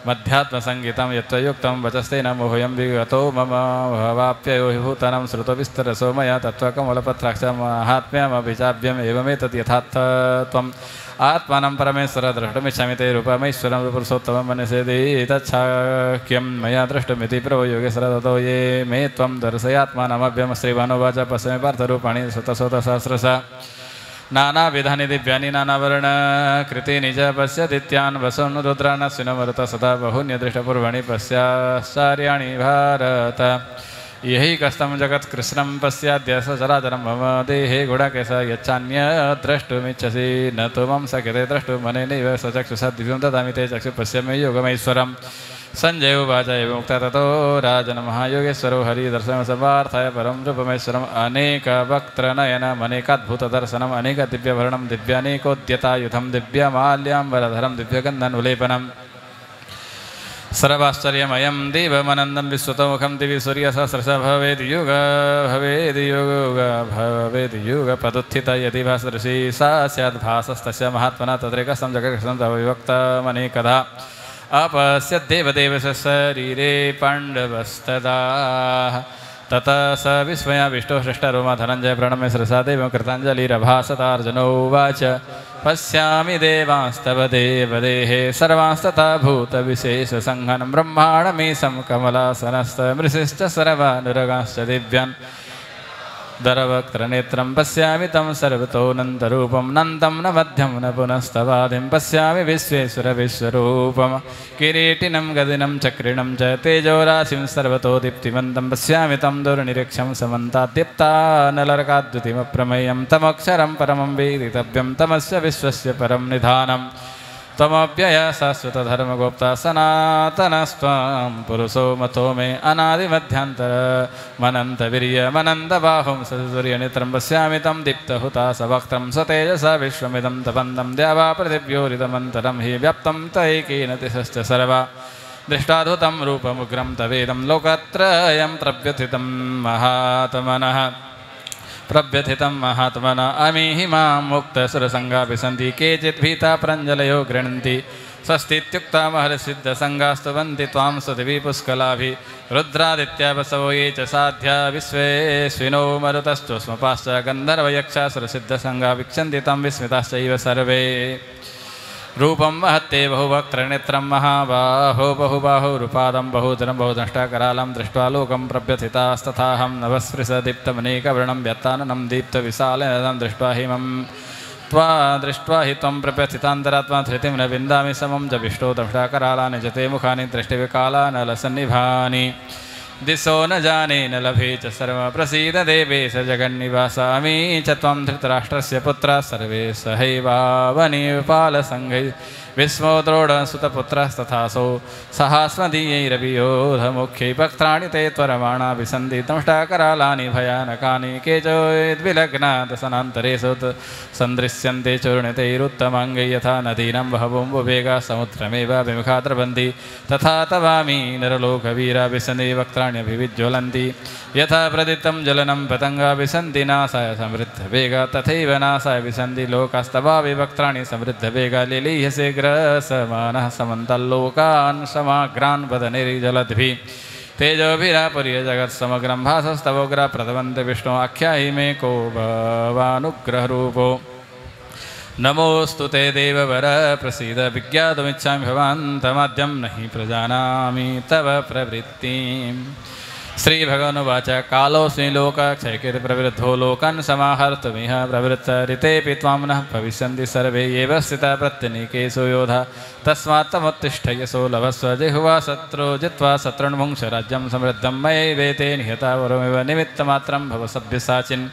S1: मध्यात्मसंगीतं यत्त्वयुक्तं वचस्तेन मोहयं विगतो मम भवाप्ययो हि भूतानां श्रुतविस्तरसो मया तत्त्वकमलपत्राक्षमाहात्म्यमभिचाभ्यम् एवमेतत् यथार्थत्वम् आत्मानं परमेश्वर द्रष्टुमिच्छामि ते रूपमैश्वरं पुरुषोत्तमं मनसे तच्छाक्यं मया द्रष्टुमिति प्रभो योगेश्वर ततो ये मे त्वं दर्शयात्मानमभ्यं श्रीभानुवाच पश्यमे पार्थरूपाणि शतशोतसहस्रशः नानाविधानि दिव्यानि नानावर्णकृतीनि च पश्यदित्यान् वसून् रुद्रान् अश्विनमरुत सदा बहून्यदृष्टपूर्वाणि पश्याश्चर्याणि भारत यही कस्तं जगत्कृष्णं पश्याद्य सचराचरं मम देहे गुडाकेश यच्चान्यद्रष्टुमिच्छसि न तु मम शक्यते द्रष्टुमनेनैव सचक्षुषा दिव्यं ददामि ते चक्षु पश्यमे योगमैश्वरम् संजय उवाच एवमुक्ता ततो राजन् महायोगेश्वरो हरिदर्शनं सर्वार्थाय परं रूपमेश्वरम् अनेकवक्त्रनयनम् अनेकाद्भुतदर्शनम् अनेकदिव्यवर्णं दिव्यानेकोद्यतायुधं दिव्यमाल्याम्बरधरं दिव्यगन्धनुलेपनम् सर्वाश्चर्यमयं देवमनन्दं विश्वतोमुखं दिवि सूर्यसहस्रश भवेद्युग यदि भासदृशी सा स्याद्भासस्तस्य महात्मना तत्रैकस्तं जगत्कृष्णं तव विभक्तमनेकधा अपश्यद्देवदेवस्य शरीरे पाण्डवस्तदा ततः स विस्मयाविष्टो हृष्टरोमा धनञ्जय प्रणम्य शिरसा देवं कृताञ्जलिरभासतार्जुनोवाच पश्यामि देवांस्तव देवदेहे सर्वांस्तथा भूतविशेषसङ्घनं ब्रह्माणमीशं कमलासनस्तमृषिश्च सर्वानुरगांश्च दिव्यान् दरवक्त्रनेत्रं पश्यामि तं सर्वतोऽनन्तरूपं नन्दं न मध्यं न पुनस्तवादिं पश्यामि विश्वेश्वर विश्वरूपं किरीटिनं गदिनं चक्रिणं च तेजोराशिं सर्वतो दीप्तिमन्तं पश्यामि तं दुर्निरीक्षं समन्ताद्दीप्तानलर्काद्युतिमप्रमेयं तमक्षरं परमं वेदितव्यं तमस्य विश्वस्य परं निधानम् त्वमव्यय शाश्वतधर्मगोप्ता सनातनस्त्वं पुरुषो मतो मे अनादिमध्यान्तरमनन्तवीर्यमनन्तबाहुं ससूर्यनेत्रं पश्यामि तं दीप्तहुतासवक्त्रं स्वतेजसा विश्वमिदं तपन्तं द्यावा पृथिव्योरिदमन्तरं हि व्याप्तं तैकेन दिशश्च सर्वा दृष्टाधुतं रूपमुग्रं तवेदं लोकत्रयं प्रव्यथितं महात्मनः प्रव्यथितं महात्मना अमीहिमां मुक्तसुरसङ्गा विसन्ति केचित् भीता प्रञ्जलयो गृह्णन्ति स्वस्तीत्युक्ता महर्षिद्धसङ्गास्तुवन्ति त्वां सुदिवि पुष्कलाभि रुद्रादित्या वसवो ये च साध्या विश्वेश्विनो मरुतस्त्वस्मपाश्च गन्धर्वयक्षासुरसिद्धसङ्गा वीक्षन्ति तं विस्मिताश्चैव सर्वे रूपं महत्ते बहुवक्त्रनेत्रं महाबाहो बहुबाहुरुपादं बहुधरं बहुदष्टाकरालं दृष्ट्वा लोकं प्रव्यथितास्तथाहं नभस्पृशदीप्तमनेकवर्णं व्यत्ताननं दीप्तविशालनदं दृष्ट्वा हिमं त्वा दृष्ट्वा हि त्वं प्रव्यथितान्तरात्मा धृतिं न विन्दामि समं च विष्टो दष्टाकरालानि च ते मुखानि दृष्टिविकालानलसन्निभानि दिशो न जाने न लभे च सर्व प्रसीद देवेश जगन्निवासामि च त्वं धृतराष्ट्रस्य पुत्रः सर्वे सहैवावनिपालसङ्घै विस्मो द्रोणसुतपुत्रस्तथासौ सहास्मदीयैरभियोधमुख्यै वक्त्राणि ते त्वरमाणा विसन्ति दंष्टाकरालानि भयानकानि केचोद्विलग्ना दशनान्तरेषु सन्दृश्यन्ते चूर्णितैरुत्तमाङ्गै यथा नदीनां बहवोऽम्बुवेगा समुद्रमेव विमुखा द्रवन्ति तथा तवामि नरलोकवीरा विसन्ति वक्त्राण्यभिविज्वलन्ति यथा प्रदितं जलनं पतङ्गा विसन्ति नासाय समृद्धवेगा तथैव नासाय विसन्ति लोकास्तवावि वक्त्राणि समृद्धवेगा लिलीयसे ग्रसमानः समन्तल्लोकान् समाग्रान् वदनैर्जलद्भिः तेजोभिरापुर्य जगत्समग्रं भासस्तवोग्रा प्रतवन्ति विष्णु आख्याहि मे को भवानुग्रहरूपो नमोऽस्तु ते देववर प्रसीद विज्ञातुमिच्छामि भवान्तमाद्यं नहि प्रजानामि तव प्रवृत्तिम् श्रीभगवानुवाच कालोऽस्मि लोकक्षयकृतप्रवृद्धो लोकान् समाहर्तुमिह प्रवृत्तरितेऽपि त्वां नः भविष्यन्ति सर्वे एव स्थिता प्रत्यनीकेषु योधा तस्मात् तमुत्तिष्ठ यशो लभस्व जिह्वा शत्रो जित्वा शत्रुन्मुङ्क्ष राज्यं समृद्धं मयैवेते निहता वरमिव निमित्तमात्रं भव सभ्यसाचिन्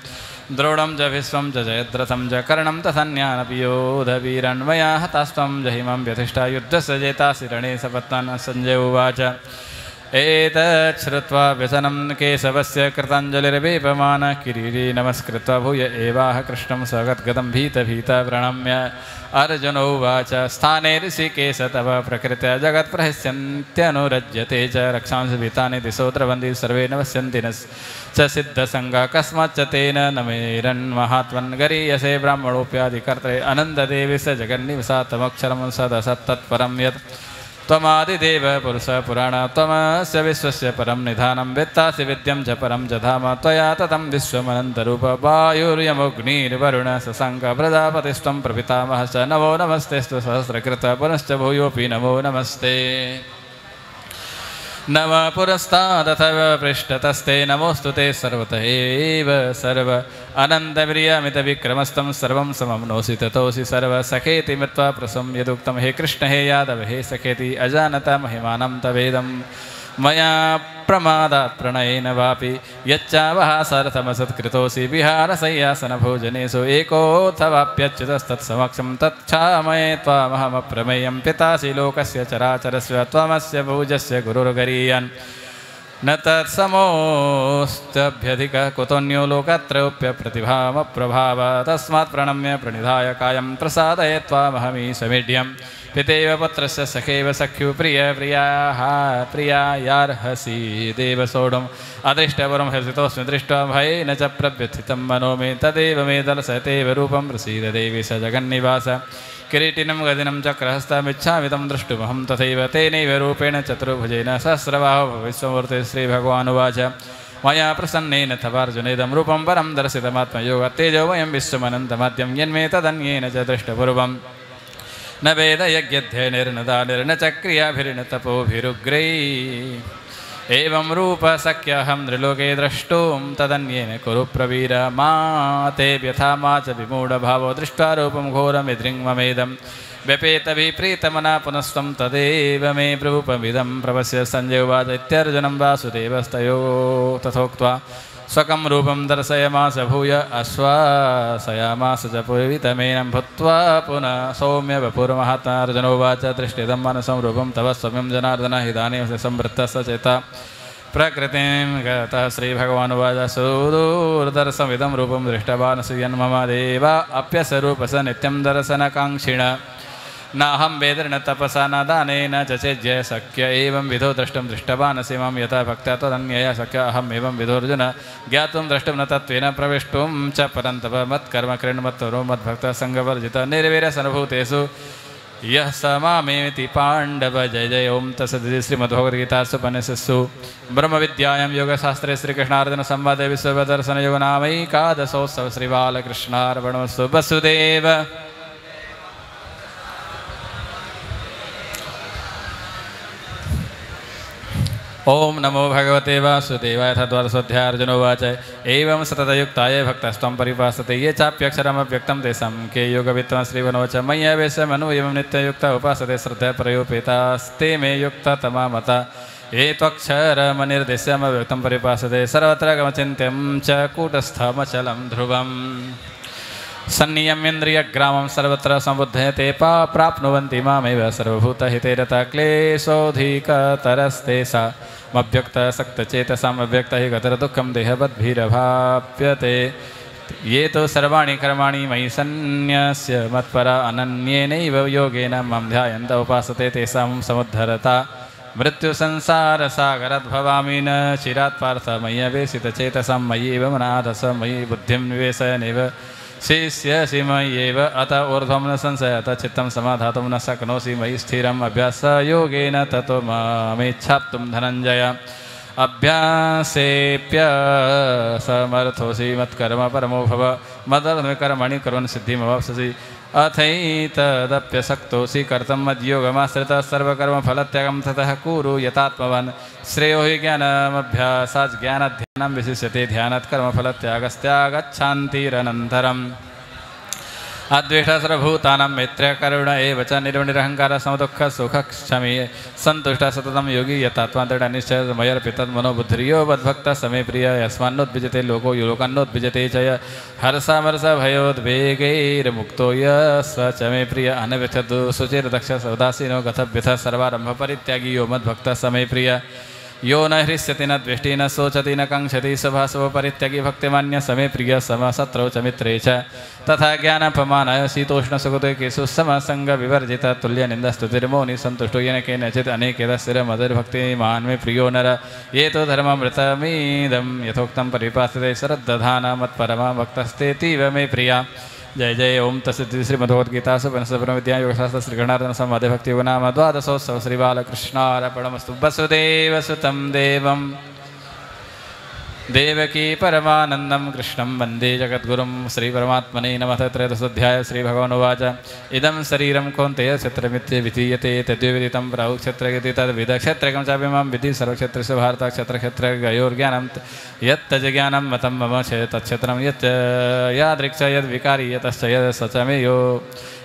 S1: द्रोणं च विश्वं च जयद्रथं च कर्णं तथन्यानपि योधवीरन्मया हतास्त्वं जहिमं व्यथिष्ठा युद्धस्य जेतासि रणे सपत्नान् सञ्जय उवाच एतत् श्रुत्वा व्यसनं केशवस्य कृताञ्जलिर्वेपमानः किरीटी नमस्कृत्वा भूय एवाह कृष्णं स्वगद्गदं भीतभीता प्रणम्य अर्जुनो उवाच स्थाने ऋषिकेश तव प्रकृत्या जगत्प्रहस्यन्त्यनुरज्यते च रक्षांसि भीतानि दिशो द्रवन्ति सर्वे नमस्यन्ति न च सिद्धसङ्गा कस्माच्च तेन नमेरन्महात्मन् गरीयसे ब्राह्मणोऽप्यादिकर्त्रे अनन्ददेवी स जगन्निवसात्तमक्षरं सदसत्तत्परं यत् त्वमादिदेव पुरुषः पुराण त्वमस्य विश्वस्य परं निधानं वेत्तासि विद्यं च परं च धाम त्वया ततं विश्वमनन्तरूप वायुर्यमग्निर्वरुण शशाङ्क प्रजापतिस्त्वं प्रपितामहश्च नमो नमस्तेऽस्तु सहस्रकृत पुनश्च भूयोऽपि नमो नमस्ते नमः पुरस्तादथैव पृष्ठतस्ते नमोऽस्तु ते सर्वतः एव सर्व अनन्तवीर्यमितविक्रमस्तं सर्वं समं नोऽसि ततोऽसि सर्वसखेति मत्वा प्रसं यदुक्तं हे कृष्ण हे यादव हे सखेति अजानता महिमानं तवेदं मया प्रमादात् प्रणयेन वापि यच्चावहासार्थमसत्कृतोऽसि विहारशय्यासनभोजनेषु एकोऽथवाप्यच्युतस्तत्समक्षं तच्छामये त्वामहमप्रमेयं पितासि लोकस्य चराचरस्य त्वमस्य भुजस्य गुरुर्गरीयान् न तत्समोऽस्त्यभ्यधिकः कुतोऽन्यो लोकत्रयोऽप्यप्रतिभामप्रभाव तस्मात् प्रणम्य प्रणिधाय कायं प्रसादये त्वामहमीशमीड्यं पितेव पुत्रस्य सखेव सख्यु प्रियायार्हसि देव सोढुम् अदृष्टवरं हसितोऽस्मि दृष्ट्वा भयेन च प्रव्यथितं मनो मे तदेव मे दलसतेव रूपं प्रसीद देवी स जगन्निवास किरीटिनं गदिनं चक्रहस्तमिच्छामि तं द्रष्टुमहं तथैव तेनैव रूपेण चतुर्भुजेन सहस्रबाहो विश्वमूर्ते श्रीभगवानुवाच मया प्रसन्नेन तवार्जुनेदं रूपं परं दर्शितमात्मयोगात् तेजोमयं विश्वमनन्तमाद्यं यन्मे तदन्येन च दृष्टपूर्वम् न वेदयज्ञध्ययनैर्न दानैर्न च क्रियाभिर्न तपोभिरुग्रैः एवं रूपसख्यहं त्रिलोके द्रष्टुं तदन्येन कुरु प्रवीर मा ते व्यथा मा च विमूढभावो दृष्ट्वा रूपं घोरमिदृङ्ममेदं व्यपेतभिप्रीतमना पुनस्त्वं तदेव मे प्रभुपमिदं प्रपश्य सञ्जय उवाच इत्यर्जुनं वासुदेवस्तयो तथोक्त्वा स्वकं रूपं दर्शयमास भूय आश्वासयामास च पूर्वितमेनं भूत्वा पुनः सौम्य वपुर्महात्मा अर्जुनोवाच दृष्टिदं मनसं रूपं तव सौम्यं जनार्दन इदानीं संवृत्तस्य चेता प्रकृतिं गतः श्रीभगवानुवाच सुदूरदर्शमिदं रूपं दृष्टवानसि यन्मम देव अप्यस्य रूपस्य नित्यं दर्शनकाङ्क्षिण नाहं वेदेन तपसा न दानेन च चेज्य शक्य एवं विधो द्रष्टुं दृष्टवानसि मां यथा भक्त्या त्वदन्यया शक्य अहम् एवं विधोऽर्जुन ज्ञातुं द्रष्टुं न तत्त्वेन प्रवेष्टुं च परन्तप मत्कर्म कृण्मत्तरो मद्भक्तसङ्गवर्जितः निर्वीर्यसर्वभूतेषु यः स मामेति पाण्डव जय जय ओं तत्सदिति श्रीमद्भगवद्गीतासु ब्रह्मविद्यायां योगशास्त्रे श्रीकृष्णार्जुनसंवादे विश्वदर्शनयोगो नामैकादशोत्सवः श्रीबालकृष्णार्पणमस्तु वसुदेव ओम नमो भगवते वासुदेवाय द्वादशोऽध्यायः अर्जुनोवाच एवं सततयुक्ताय भक्तस्त्वं परिपासते ये चाप्यक्षरमव्यक्तं तेषां के योगवित्तं श्रीवनोच मय्यावेश मनु एवं नित्ययुक्ता उपासते श्रद्धया प्रयोपेतास्ते मे युक्ततमा मता ये त्वक्षरमनिर्देश्यमव्यक्तं परिपासते सर्वत्र गमचिन्त्यं च कूटस्थमचलं ध्रुवम् सन्नियम्येन्द्रियग्रामं सर्वत्र संबुध्यते प्राप्नुवन्ति मामेव सर्वभूतहिते रता क्लेशोऽधिकतरस्तेषा मव्यक्तसक्तचेतसाम् अव्यक्तहि गतरदुःखं देहवद्भिरभाप्यते ये तु सर्वाणि कर्माणि मयि सन्न्यस्य मत्परा अनन्येनैव योगेन मां ध्यायन्त उपासते तेषां समुद्धरता मृत्युसंसारसागरात् भवामि न चिरात् पार्थ मय्यवेशितचेतसां मय्यैव मनाधस मयि बुद्धिं निवेशयनेव शिष्यसि मय्येव अत ऊर्ध्वं न संशय अत चित्तं समाधातुं न शक्नोषि मयि स्थिरम् अभ्यासयोगेन ततो मामेच्छाप्तुं धनञ्जय अभ्यासेऽप्यसमर्थोऽसि मत्कर्म परमो भव मदर्मकर्मणि कुर्वन् सिद्धिमवाप्स्यसि अथैतदप्यशक्तोऽसि कर्तुं मद्योगमाश्रितः सर्वकर्मफलत्यागं ततः कुरु यतात्मवान् श्रेयो हि ज्ञानमभ्यासात् ज्ञानाध्यानं विशिष्यते ध्यानात् कर्मफलत्यागस्त्यागच्छान्तिरनन्तरम् अद्वेष्टा सर्वभूतानां मैत्र्यकरुण एव च निर्विनिरहङ्कारः समदुःखसुखक्षमी सन्तुष्टः सततं योगी यतात्मा दृढनिश्चयमयर्पितन्मनोबुद्धिर्यो मद्भक्तः समे प्रिय यस्मान्नोद्विजते लोको लोकान्नोद्विजते च हर्षामर्षभयोद्वेगैर्मुक्तो यः च मे प्रिय अनव्यथतु शुचिर्दक्षः उदासीनो गतव्यथः सर्वारम्भपरित्यागी यो मद्भक्तः समे प्रिय यो न हृष्यति न द्वेष्टि न शोचति न काङ्क्षति शुभाशुभपरित्यागी भक्तिमान्य समे प्रिय समशत्रौ च मित्रे च तथा ज्ञानपमानाय शीतोष्णसुखदुःखेषु समसङ्गविवर्जित तुल्यनिन्दस्तुतिर्मौनि सन्तुष्टो येन केनचित् अनेकेदः स्थिरमधुर्भक्तिमान् मे प्रियो नर ये तु धर्ममृतमिदं यथोक्तं परिपास्यते श्रद्धधाना मत्परमा भक्तस्तेतीव मे प्रिया जय जय ओं तत्सदिति श्रीमद्भगवद्गीतासु ब्रह्मविद्यायोगशास्त्र श्रीकृष्णार्जुनसंवादे भक्तियोगो नाम द्वादशोत्सवः श्रीबालकृष्णार्पणमस्तु वसुदेवसुतं देवं देवकी परमानन्दं कृष्णं वन्दे जगद्गुरुं श्रीपरमात्मने नमः त्रयोदशोऽध्यायः श्रीभगवानुवाच इदं शरीरं कौन्तेय क्षेत्रमित्यभिधीयते तद्विदितं प्राहुक्षेत्रमिति तद्विदक्षेत्रकं चापि मां विधि सर्वक्षेत्रेषु भारतक्षेत्रक्षेत्रज्ञयोर्ज्ञानं यत्तज्ज्ञानं मतं मम तत्क्षेत्रं यच्च यादृक्ष यद्विकारी यतश्च यत् स च मे यो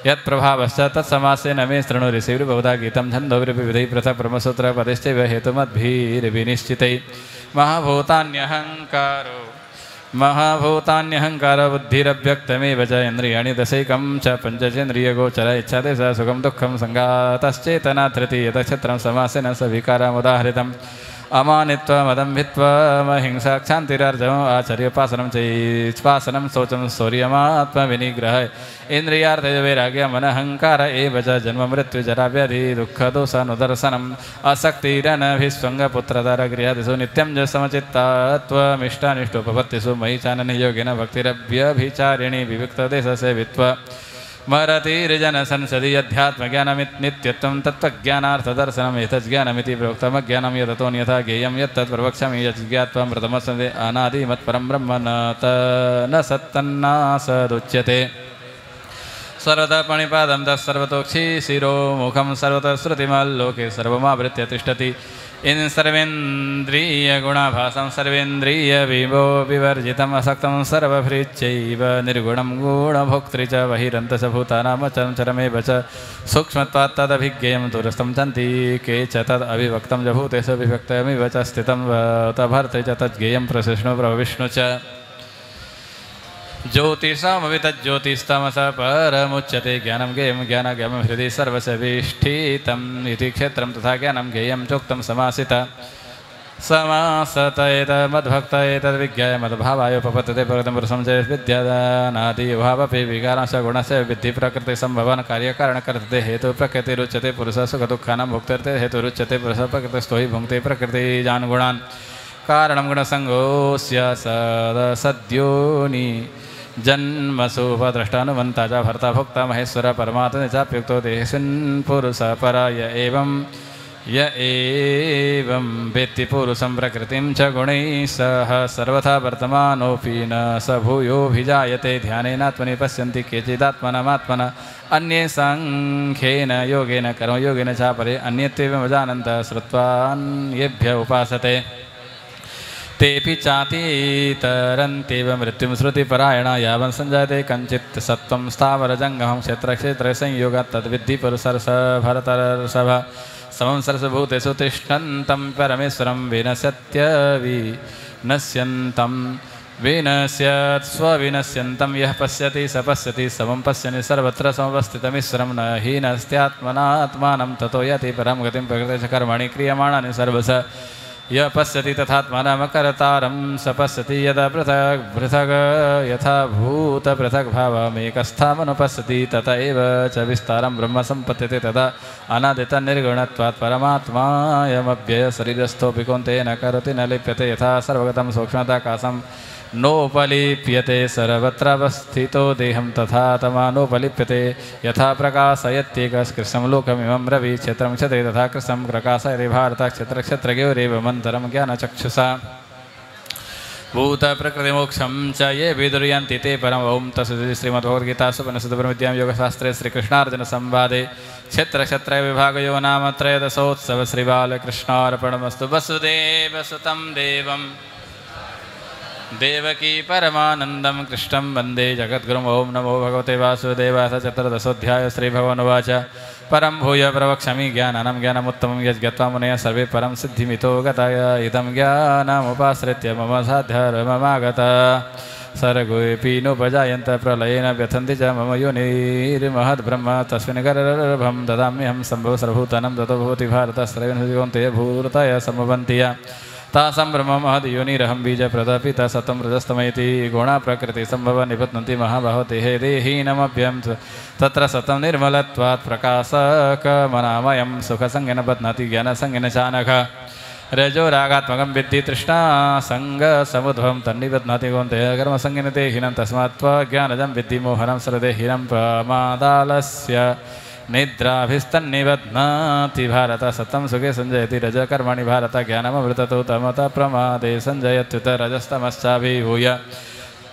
S1: यत्प्रभावश्च तत्समासे न मे शृणु ऋषिर्बहुधा गीतं छन्दोभिर्विविधैः पृथक् ब्रह्मसूत्रपदैश्चैव हेतुमद्भिर्विनिश्चितैः महाभूतान्यहङ्कारो बुद्धिरव्यक्तमेव च इन्द्रियाणि दशैकं च पञ्चचेन्द्रियगोचर इच्छते स सुखं दुःखं सङ्गातश्चेतना तृतीयतक्षत्रं समासेन स विकारमुदाहृतम् अमानित्वमदम्भित्वमहिंसा क्षान्तिरार्जवम् आचर्योपासनं चैश्वासनं शौचं शौर्यमात्मविनिग्रह इन्द्रियार्थवैराग्यमनहङ्कार एव च जन्ममृत्युजराव्याधि दुःखदोषानुदर्शनम् आसक्तिरनभिस्वङ्गपुत्रतारगृहादिषु नित्यं च समचित्तात्वमिष्टानिष्टोपपत्तिषु मयि चाननयोगेन भक्तिरव्यभिचारिणी विविक्तदेशसेवित्व मरतिर्जनसंसदि अध्यात्मज्ञानमित्यत्वं तत्त्वज्ञानार्थदर्शनम् एतज्ज्ञानमिति प्रोक्तमज्ञानं यततोऽन्यथा ज्ञेयं यत्तत् प्रवक्ष्यामि यज्ज्ञात्वा मृतमस्मदे अनादिमत्परं ब्रह्म न सत्तन्नासदुच्यते सर्वतः पणिपादं तत्सर्वतोक्षि शिरो मुखं सर्वतः श्रुतिमल्लोके सर्वमावृत्य तिष्ठति इन सर्वेन्द्रियगुणाभासं सर्वेन्द्रियविभो विवर्जितम् असक्तं सर्वभृच्चैव निर्गुणं गुणभोक्तृ च बहिरन्तः च भूतानामचरमेव च सूक्ष्मत्वात् तदभिज्ञेयं दूरस्थं चन्ति के च तदभिव्यक्तं च भूतेषु विभक्तमिव च स्थितं तभर्तृ च तज्ज्ञेयं प्रसिष्णु प्रविष्णु च ज्योतिषामवितज्योतिस्तमस परमुच्यते ज्ञानं ज्ञेयं ज्ञानज्ञानं हृदि सर्वस्य विष्ठितम् इति क्षेत्रं तथा ज्ञानं ज्ञेयं चोक्तं समासत एतद्मद्भक्त एतद्विज्ञाय मद्भावाय उपपद्यते प्रकृतिं पुरुषं च विद्यानादिभावपि विकारांश गुणस्य विद्धि प्रकृतिसम्भवन् कार्यकारणकर्तृते हेतुप्रकृतिरुच्यते पुरुषः सुखदुःखानां भोक्तृते हेतुरुच्यते पुरुषः प्रकृतिस्थो हि भुङ्क्ते प्रकृतिजान् गुणान् कारणं गुणसङ्गोऽस्य सद्योनि जन्मसुपद्रष्टानुमन्ता च भर्ता भोक्ता महेश्वर परमात्मने चाप्युक्तो देहेऽस्मिन् पुरुषः पराय य एवं वेत्ति पुरुषं प्रकृतिं च गुणैः सह सर्वथा वर्तमानोऽपि न स भूयोऽभिजायते ध्यानेनात्मनि पश्यन्ति केचिदात्मनमात्मना अन्ये साङ्ख्येन योगेन कर्मयोगेन चापरे अन्यत्वेवमजानन्तः श्रुत्वान्येभ्य उपासते तेऽपि चातीतरन्त्येव मृत्युं श्रुतिपरायणा यावन् सञ्जायते कञ्चित् सत्त्वं स्थावरजङ्गमं क्षेत्रक्षेत्रसंयोगात् तद्विद्धि पुरुषर्षभरतर्षभ समं सर्वभूतेषु तिष्ठन्तं परमेश्वरं विनश्यत्यविनश्यन्तं विनश्यत्स्वविनश्यन्तं यः पश्यति स पश्यति समं पश्यति सर्वत्र समवस्थितमीश्वरं न हीनस्त्यात्मनात्मानं ततो याति परां गतिं प्रकृते च कर्माणि क्रियमाणानि सर्वश यः पश्यति तथात्मानमकर्तारं स पश्यति यदा पृथक् पृथक् यथा भूतपृथग्भावमेकस्थामनुपश्यति तत एव च विस्तारं ब्रह्म सम्पद्यते तदा अनादितनिर्गुणत्वात् परमात्मायमव्ययशरीरस्थोऽपि कौन्तेय न करोति न लिप्यते यथा सर्वगतं सूक्ष्मताकाशं नोपलिप्यते सर्वत्रावस्थितो देहं तथा तमानोपलिप्यते यथा प्रकाशयत्येककृष्णं लोकमिमं रवि क्षेत्रं क्षत्रे तथा कृष्णं प्रकाशयति भारत क्षेत्रक्षेत्रज्ञोरेव मन्तरं ज्ञानचक्षुषा भूतप्रकृतिमोक्षं च ये विदुर्यन्ति ते परम् ॐ तत्सदिति श्रीमद्भगवद्गीतासूपनिषद्ब्रह्मविद्यां योगशास्त्रे श्रीकृष्णार्जुनसंवादे क्षेत्रक्षेत्रविभागयो नाम त्रयोदशोत्सव श्रीबालकृष्णार्पणमस्तु वसुदेवसुतं देवं देवकी परमानन्दं कृष्णं वन्दे जगद्गुरुं ॐ नमो भगवते वासुदेवाय चतुर्दशोऽध्याय श्रीभगवानुवाच परं भूय प्रवक्ष्यामि ज्ञानानं ज्ञानमुत्तमं यद्गत्वा मुनयः सर्वे परं सिद्धिमितो गताय इदं ज्ञानमुपाश्रित्य मम साध्यर्ममागत सर्गोऽपि नोपजायन्त प्रलयेन व्यथन्ति च मम योनिर्महद्ब्रह्म तस्मिन् गर्भं ददाम्यहं सम्भव सर्वभूतानां ततो भवति भारतस्त्रयं भूतय समभवन्ति तासां ब्रह्म महद्योनिरहं बीजप्रदपिता सतं रजस्तमयति गुणा प्रकृतिसम्भवा निबध्नन्ति महाबाहो देहे देहीनमभ्यं तत्र सतं निर्मलत्वात् प्रकाशकमनामयं सुखसंज्ञेन बध्नाति ज्ञानसंज्ञेन चानघ रजो रागात्मकं विद्धि तृष्णासङ्गसमुद्भवं तन्निबध्नाति कौन्तेय कर्मसंज्ञेन देहिनं तस्मात् ज्ञानजं विद्धि मोहनं सर्वदेहिनं प्रमादालस्य निद्राभिस्तन्निबध्नाति भारत सत्तं सुखे संजयति रजकर्माणि भारत ज्ञानममृततो तमत प्रमादे संजयत्युत रजस्तमश्चाभिभूय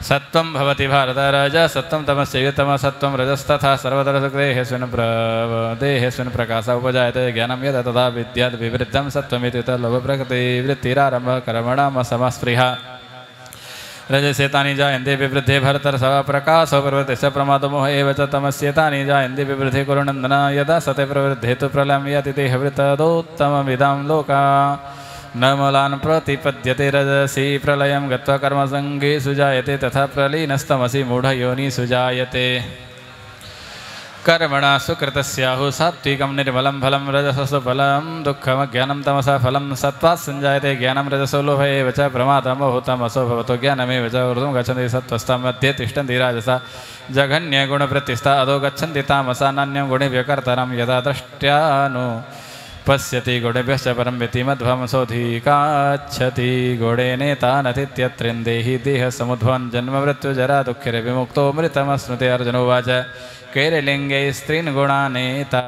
S1: सत्त्वं भवति भारत रजसत्त्वं तमश्चैव तमसत्त्वं रजस्तथा सर्वतरदेहेस्मिन् प्रकाश उपजायते ज्ञानं यदा तदा विद्याद् विवृद्धं सत्त्वमिति तल्लभप्रकृतिवृत्तिरारम्भः कर्मणामसमस्पृहा रजसेतानि जायन्ते विवृद्धे भरतर्षभ प्रकाशो प्रवृत्तिश्च प्रमादो मोह एव च तमस्येतानि जायन्ते विवृद्धे कुरुनन्दन यदा सते प्रवृद्धे तु प्रलयं याति देहवृत्तदोत्तममिदां लोका न मूलान् प्रतिपद्यते रजसि प्रलयं गत्वा कर्मसङ्गेषु जायते तथा प्रलीनस्तमसि मूढयोनिषु जायते कर्मणा सुकृतस्याहु सात्विकं निर्मलं फलं रजसो फलं दुःखमज्ञानं तमसा फलं सत्त्वात् संजायते ज्ञानं रजसो लोभ एव च प्रमादमोह तमसो भवतो ज्ञानमेव च ऊर्ध्वं गच्छन्ति सत्त्वस्ता मध्ये तिष्ठन्ति राजसा जघन्यगुणप्रत्यस्था अधो गच्छन्ति तामसा नान्यं गुणेभ्यः कर्तनं यदा द्रष्ट्यानु पश्यति गुणेभ्यश्च परं विति मध्वमसोऽधिकाच्छति गुणेनेतानतीत्यत्रेन्देहि देहसमुद्भवन् जन्ममृत्युजरा दुःखिरविमुक्तो मृतमश्नुते अर्जुन उवाच कैर्लिङ्गै स्त्रीन् गुणानेता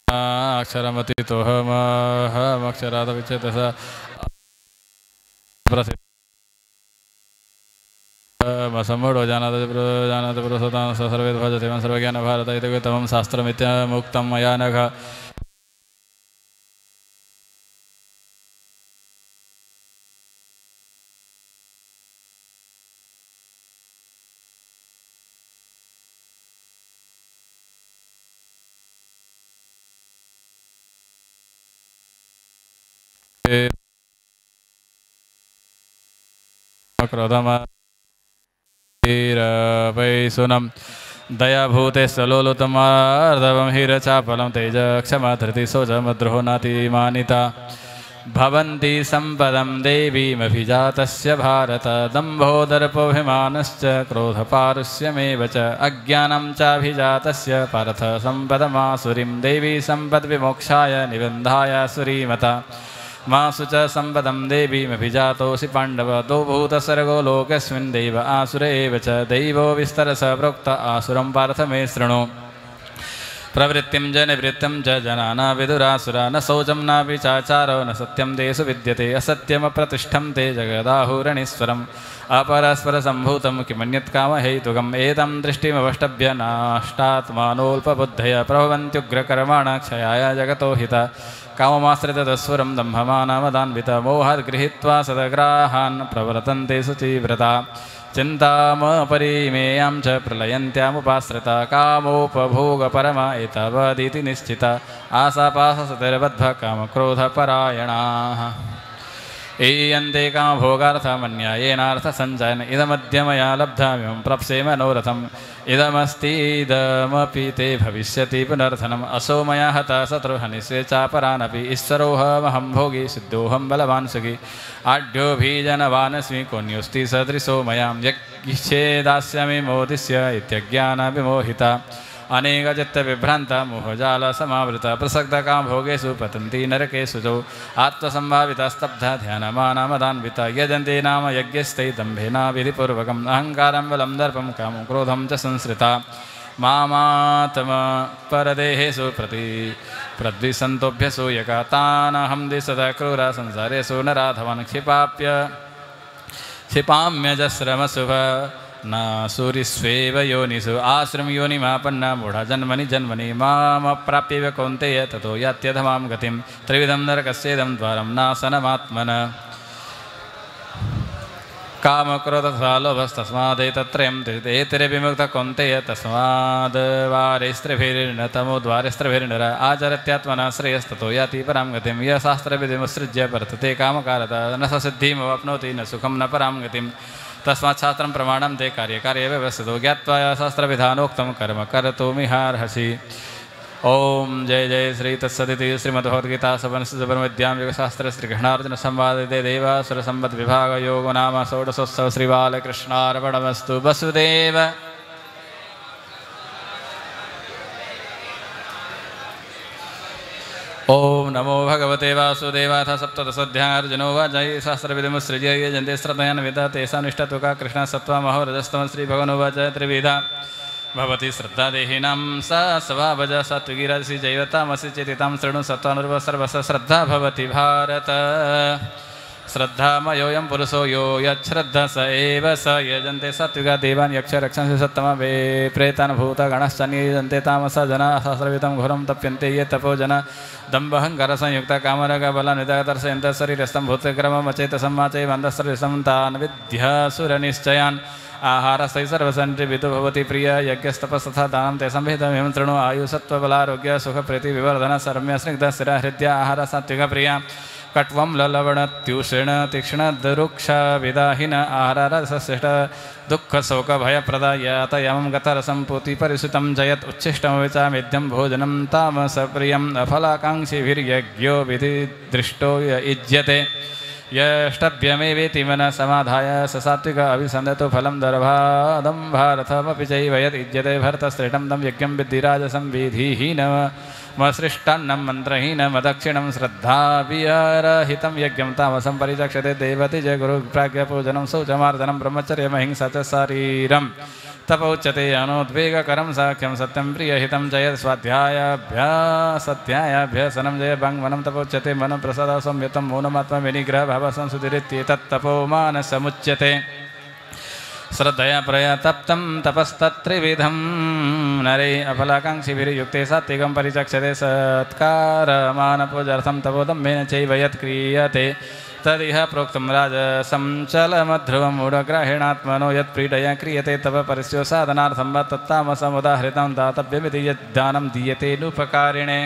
S1: अक्षरमतीतोऽहमक्षराद विच्छेदस समूढो जानाति पुरुषोत्तमं स सर्वेद भजते वं सर्वज्ञान भारत इति तमं शास्त्रमित्यमुक्तं मया नघ क्रोधमैसुनं दयाभूते सलोलुतमार्दवं हीरचापलं तेज क्षमा धृति सोजमद्रोहो नातिमानिता भवन्ति सम्पदं देवीमभिजातस्य भारत दम्भोदर्पोऽभिमानश्च क्रोधपारुष्यमेव च अज्ञानं चाभिजातस्य पार्थ सम्पदमासुरीं देवी सम्पद्विमोक्षाय निबन्धाय सुरीमता मासु च सम्पदं देवीमभिजातोऽसि पाण्डव दो भूतसर्गो लोकस्मिन् दैव आसुर एव च दैवो विस्तरस प्रोक्त आसुरं पार्थ मे शृणु प्रवृत्तिं च निवृत्तिं च जनाना विदुरासुरा न शौचं नापि चाचारो न सत्यं तेषु विद्यते असत्यमप्रतिष्ठं ते जगदाहुरणीश्वरम् अपरस्परसम्भूतं किमन्यत्कामहेतुकम् एतं दृष्टिमवष्टभ्य नाष्टात्मानोऽल्पबुद्धय प्रभवन्त्युग्रकर्माण क्षयाय जगतो हित काममाश्रितस्वरं दम्भमानमदान्विता मोहात् गृहीत्वा सदग्राहान् प्रवर्तन्ते शुचिव्रता चिन्तामपरिमेयां च प्रलयन्त्यामुपाश्रिता कामोपभोगपरमा एतावदिति निश्चिता आशापाशसतिर्बद्ध कामक्रोधपरायणाः ईयन्ते कामभोगार्थमन्यायेनार्थसञ्चयन इदमद्य मया लब्धमिमं प्राप्स्ये मनोरथम् इदमस्तीदमपि ते भविष्यति पुनर्थनम् असो मया हतः शत्रुहनिष्ये चापरानपि ईश्वरोऽहमहं भोगी सिद्धोऽहं बलवान् सुखी आढ्योऽभिजनवानस्मि कोऽन्योऽस्ति सदृशो मया यज्ञे दास्यामि मोदिष्य इत्यज्ञानविमोहिता अनेकचित्तविभ्रान्ता मोहजालसमावृता प्रसक्तकामभोगेषु पतन्ति नरकेषु च आत्मसम्भाविता ध्यानमानामदान्विता यजन्ते नाम यज्ञस्थै दम्भेना विधिपूर्वकम् अहङ्कारं बलं दर्पं कामं क्रोधं च संश्रिता मामात्मपरदेहेषु प्रद्विषन्तोभ्यसु यकातानहं दिशदा क्रूरा संसारेषु नराधवान् क्षिपाम्यजस्रमशुभ न सूरिस्वेव योनिषु आश्रम योनिमापन्ना मूढ़ा जन्मनि जन्मनि मामप्राप्यैव कौन्तेय ततो यात्यधमां गतिं त्रिविधं नरकस्येदं द्वारं नाशनमात्मन कामक्रोधलोभस्तस्मादेतत्रयं एतैर्विमुक्तः कौन्तेय तस्माद् वारैस्त्रिभिर्न तमो द्वारैस्त्रिभिर्नर आचरत्यात्मना श्रेयस्ततो याति परां गतिं यः शास्त्रविधिमुत्सृज्य वर्तते कामकारतः न स सिद्धिमवाप्नोति न सुखं न परां गतिं तस्मात् शास्त्रं प्रमाणं ते कार्यकार्ये व्यवस्थितो ज्ञात्वा शास्त्रविधानोक्तं कर्म कर्तुमिहार्हसि ओम जय जय श्री तत्सदिति श्रीमद्भगवद्गीता सवनस्विद्यां योगशास्त्र श्रीकृष्णार्जुन संवादे देवासुर संवद विभाग योग नाम षोडशोत्सव श्रीबालकृष्णार्पणमस्तु वसुदेव ओम नमो भगवते वासुदेवाथ सप्तदशोऽध्यायो वाजय शास्त्रविधिमुत्सृज्य ये जन्ते श्रद्धयान् विदा तेषां निष्ठत्वका कृष्णसत्त्वमहो रजस्तमः श्रीभगवानुवाच त्रिविधा भवति श्रद्धा देहिनां सा स्वभावज सात्विकीराजसी जैवतामसि चेतितां शृणु सत्त्वानुर्व सर्वस्य श्रद्धा भवति भारत श्रद्धामयोऽयं पुरुषो यो यच्छ्रद्धा स एव स यजन्ते सात्विका देवान् यक्ष रक्षन्ति सत्तमा वे प्रेतान् भूतगणाश्चान्ये यजन्ते तामसा जनाः सहस्रविधं घोरं तप्यन्ते ये तपो जना दम्भहङ्कारसंयुक्ता कामरागबलान्विता दर्शयन्तः शरीरस्थं भूतक्रममचेतसम्माचैव अन्धश्रेष्ठं तान् विद्यासुरनिश्चयान् आहारस्थै सर्वसन्ति विदु भवति प्रिय यज्ञस्तपस्तथा दानं तेषां भेदमिमं शृणु आयुसत्त्वबलारोग्य सुखप्रीतिविवर्धन सर्म्य स्निग्ध स्थिरा हृद्या आहार सात्विकप्रिया कट्वं ललवणत्यूषण तीक्ष्णदरुक्षविदाहिन आहाररसश्रेष्ठ दुःखशोकभयप्रदा यातयामं गतरसं पूतिपरिसुतं जयत् उच्छिष्टमविचा मेद्यं भोजनं तामसप्रियम् अफलाकाङ्क्षिभिर्यज्ञो विधिदृष्टो युज्यते यष्टभ्यमेवेति मनः समाधाय स सात्विक अभिसन्दतो फलं दर्भादं भारतमपि चैव यद् युज्यते भरतश्रेष्ठं तं यज्ञं विद्धिराजसं विधिहीनमसृष्टान्नं मन्त्रहीनमदक्षिणं श्रद्धाभिरहितं यज्ञं तामसं परिचक्षते देवति जय गुरुप्राज्ञपूजनं शौचमार्जनं ब्रह्मचर्यमहिंसा च शारीरं तपोच्यते अनोद्वेगकरं साख्यं सत्यं प्रियहितं जयत् स्वाध्यायाभ्यासनं जय वाङ्मनं तपोच्यते मनप्रसादः संयतं मौनमात्मविनिग्रहभावसंसुतिरित्येतत्तपोमानसमुच्यते श्रद्धया प्रयतप्तं तपस्तत्त्रिविधं नरे अफलाकाङ्क्षिभिर्युक्ते सात्विकं परिचक्षते सत्कारमानपूजार्थं तपोदम्भेन चैव यत्क्रियते तदिह प्रोक्तं राजसं चलमध्रुवं मूढग्राहिणात्मनो यत्प्रीडया क्रियते तव परिस्यो साधनार्थं वा तत्तामसमुदाहृतं दातव्यमिति यद्दानं दीयते नूपकारिणे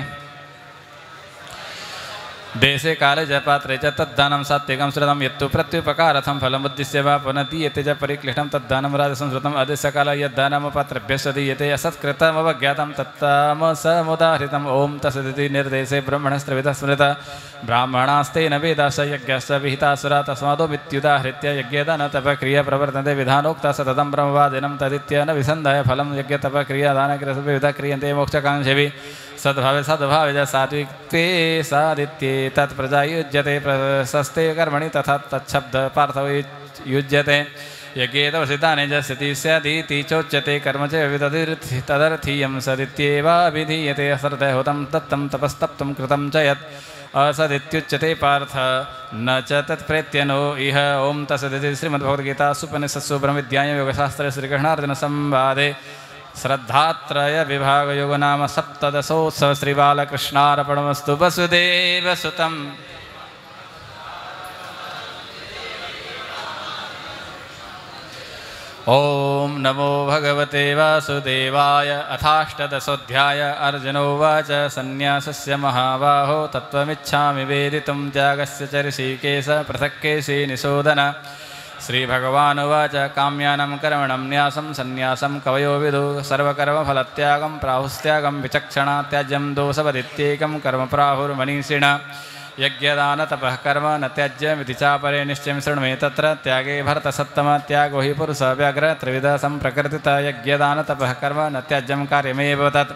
S1: देशे काले च पात्रे च तद्दानं सात्विकं श्रुतं यत्तु प्रत्युपकारार्थं फलमुद्दिश्य वा पुनः दीयते च परिक्लिष्टं तद्दानं राजसंस्कृतम् अदिशकाले यद्दानमुपात्रेभ्यश्च दीयते असत्कृतमवज्ञातं तत्तामसमुदाहृतम् ॐ तत्सदिति निर्देशे ब्रह्मणस्त्रिविधः स्मृतः ब्राह्मणास्तेन वेदाश्च यज्ञाश्च विहितासुरा तस्मादोमित्युदाहृत्य यज्ञदानतपक्रिया प्रवर्तन्ते विधानोक्ता सततं ब्रह्मवादिनं तदित्यन विसन्धाय फलं यज्ञतपक्रियादानक्रियविधः क्रियन्ते मोक्षकाङ्क्षिभिः सद्भावे सद्भावे च सात्विक्त्वे सादित्ये तत्प्रजायुज्यते प्रशस्ते कर्मणि तथा तच्छब्दपार्थो युज्यते यज्ञे तपसितानि च स्थितिः स्यादिति चोच्यते कर्म च तदर्थीयं सदित्येवाभिधीयते असृतहुतं दत्तं तपस्तप्तं कृतं च यत् असदित्युच्यते पार्थ न च तत्प्रेत्यनो इह ॐ तत्सदिति श्रीमद्भगवद्गीतासुपनिषत्सु ब्रह्मविद्यायां योगशास्त्रे श्रीकृष्णार्जुनसंवादे श्रद्धात्रय विभाग योग नाम सप्तदशोत्सव श्री बालकृष्णार्पणमस्तु वसुदेवसुतं ओम नमो भगवते वासुदेवाय अथाष्टदशोऽध्याय अर्जुनोवाच सन्न्यासस्य महाबाहो तत्त्वमिच्छामि वेदितुं त्यागस्य च ऋषिकेश पृथक् केशी निषोदन श्रीभगवानुवाच काम्यानं कर्मणं न्यासं सन्न्यासं कवयो विदु सर्वकर्मफलत्यागं प्राहुस्त्यागं विचक्षणा त्याज्यं दोषवदित्येकं कर्म प्राहुर्मनीषिण यज्ञदानतपः कर्म न त्याज्यमिति चापरे निश्चयं शृण्वे तत्र त्यागे भरतसत्तम त्यागो हि पुरुषव्याघ्र त्रिविधः सम्प्रकृतितः यज्ञदानतपः कर्म न त्याज्यं कार्यमेव तत्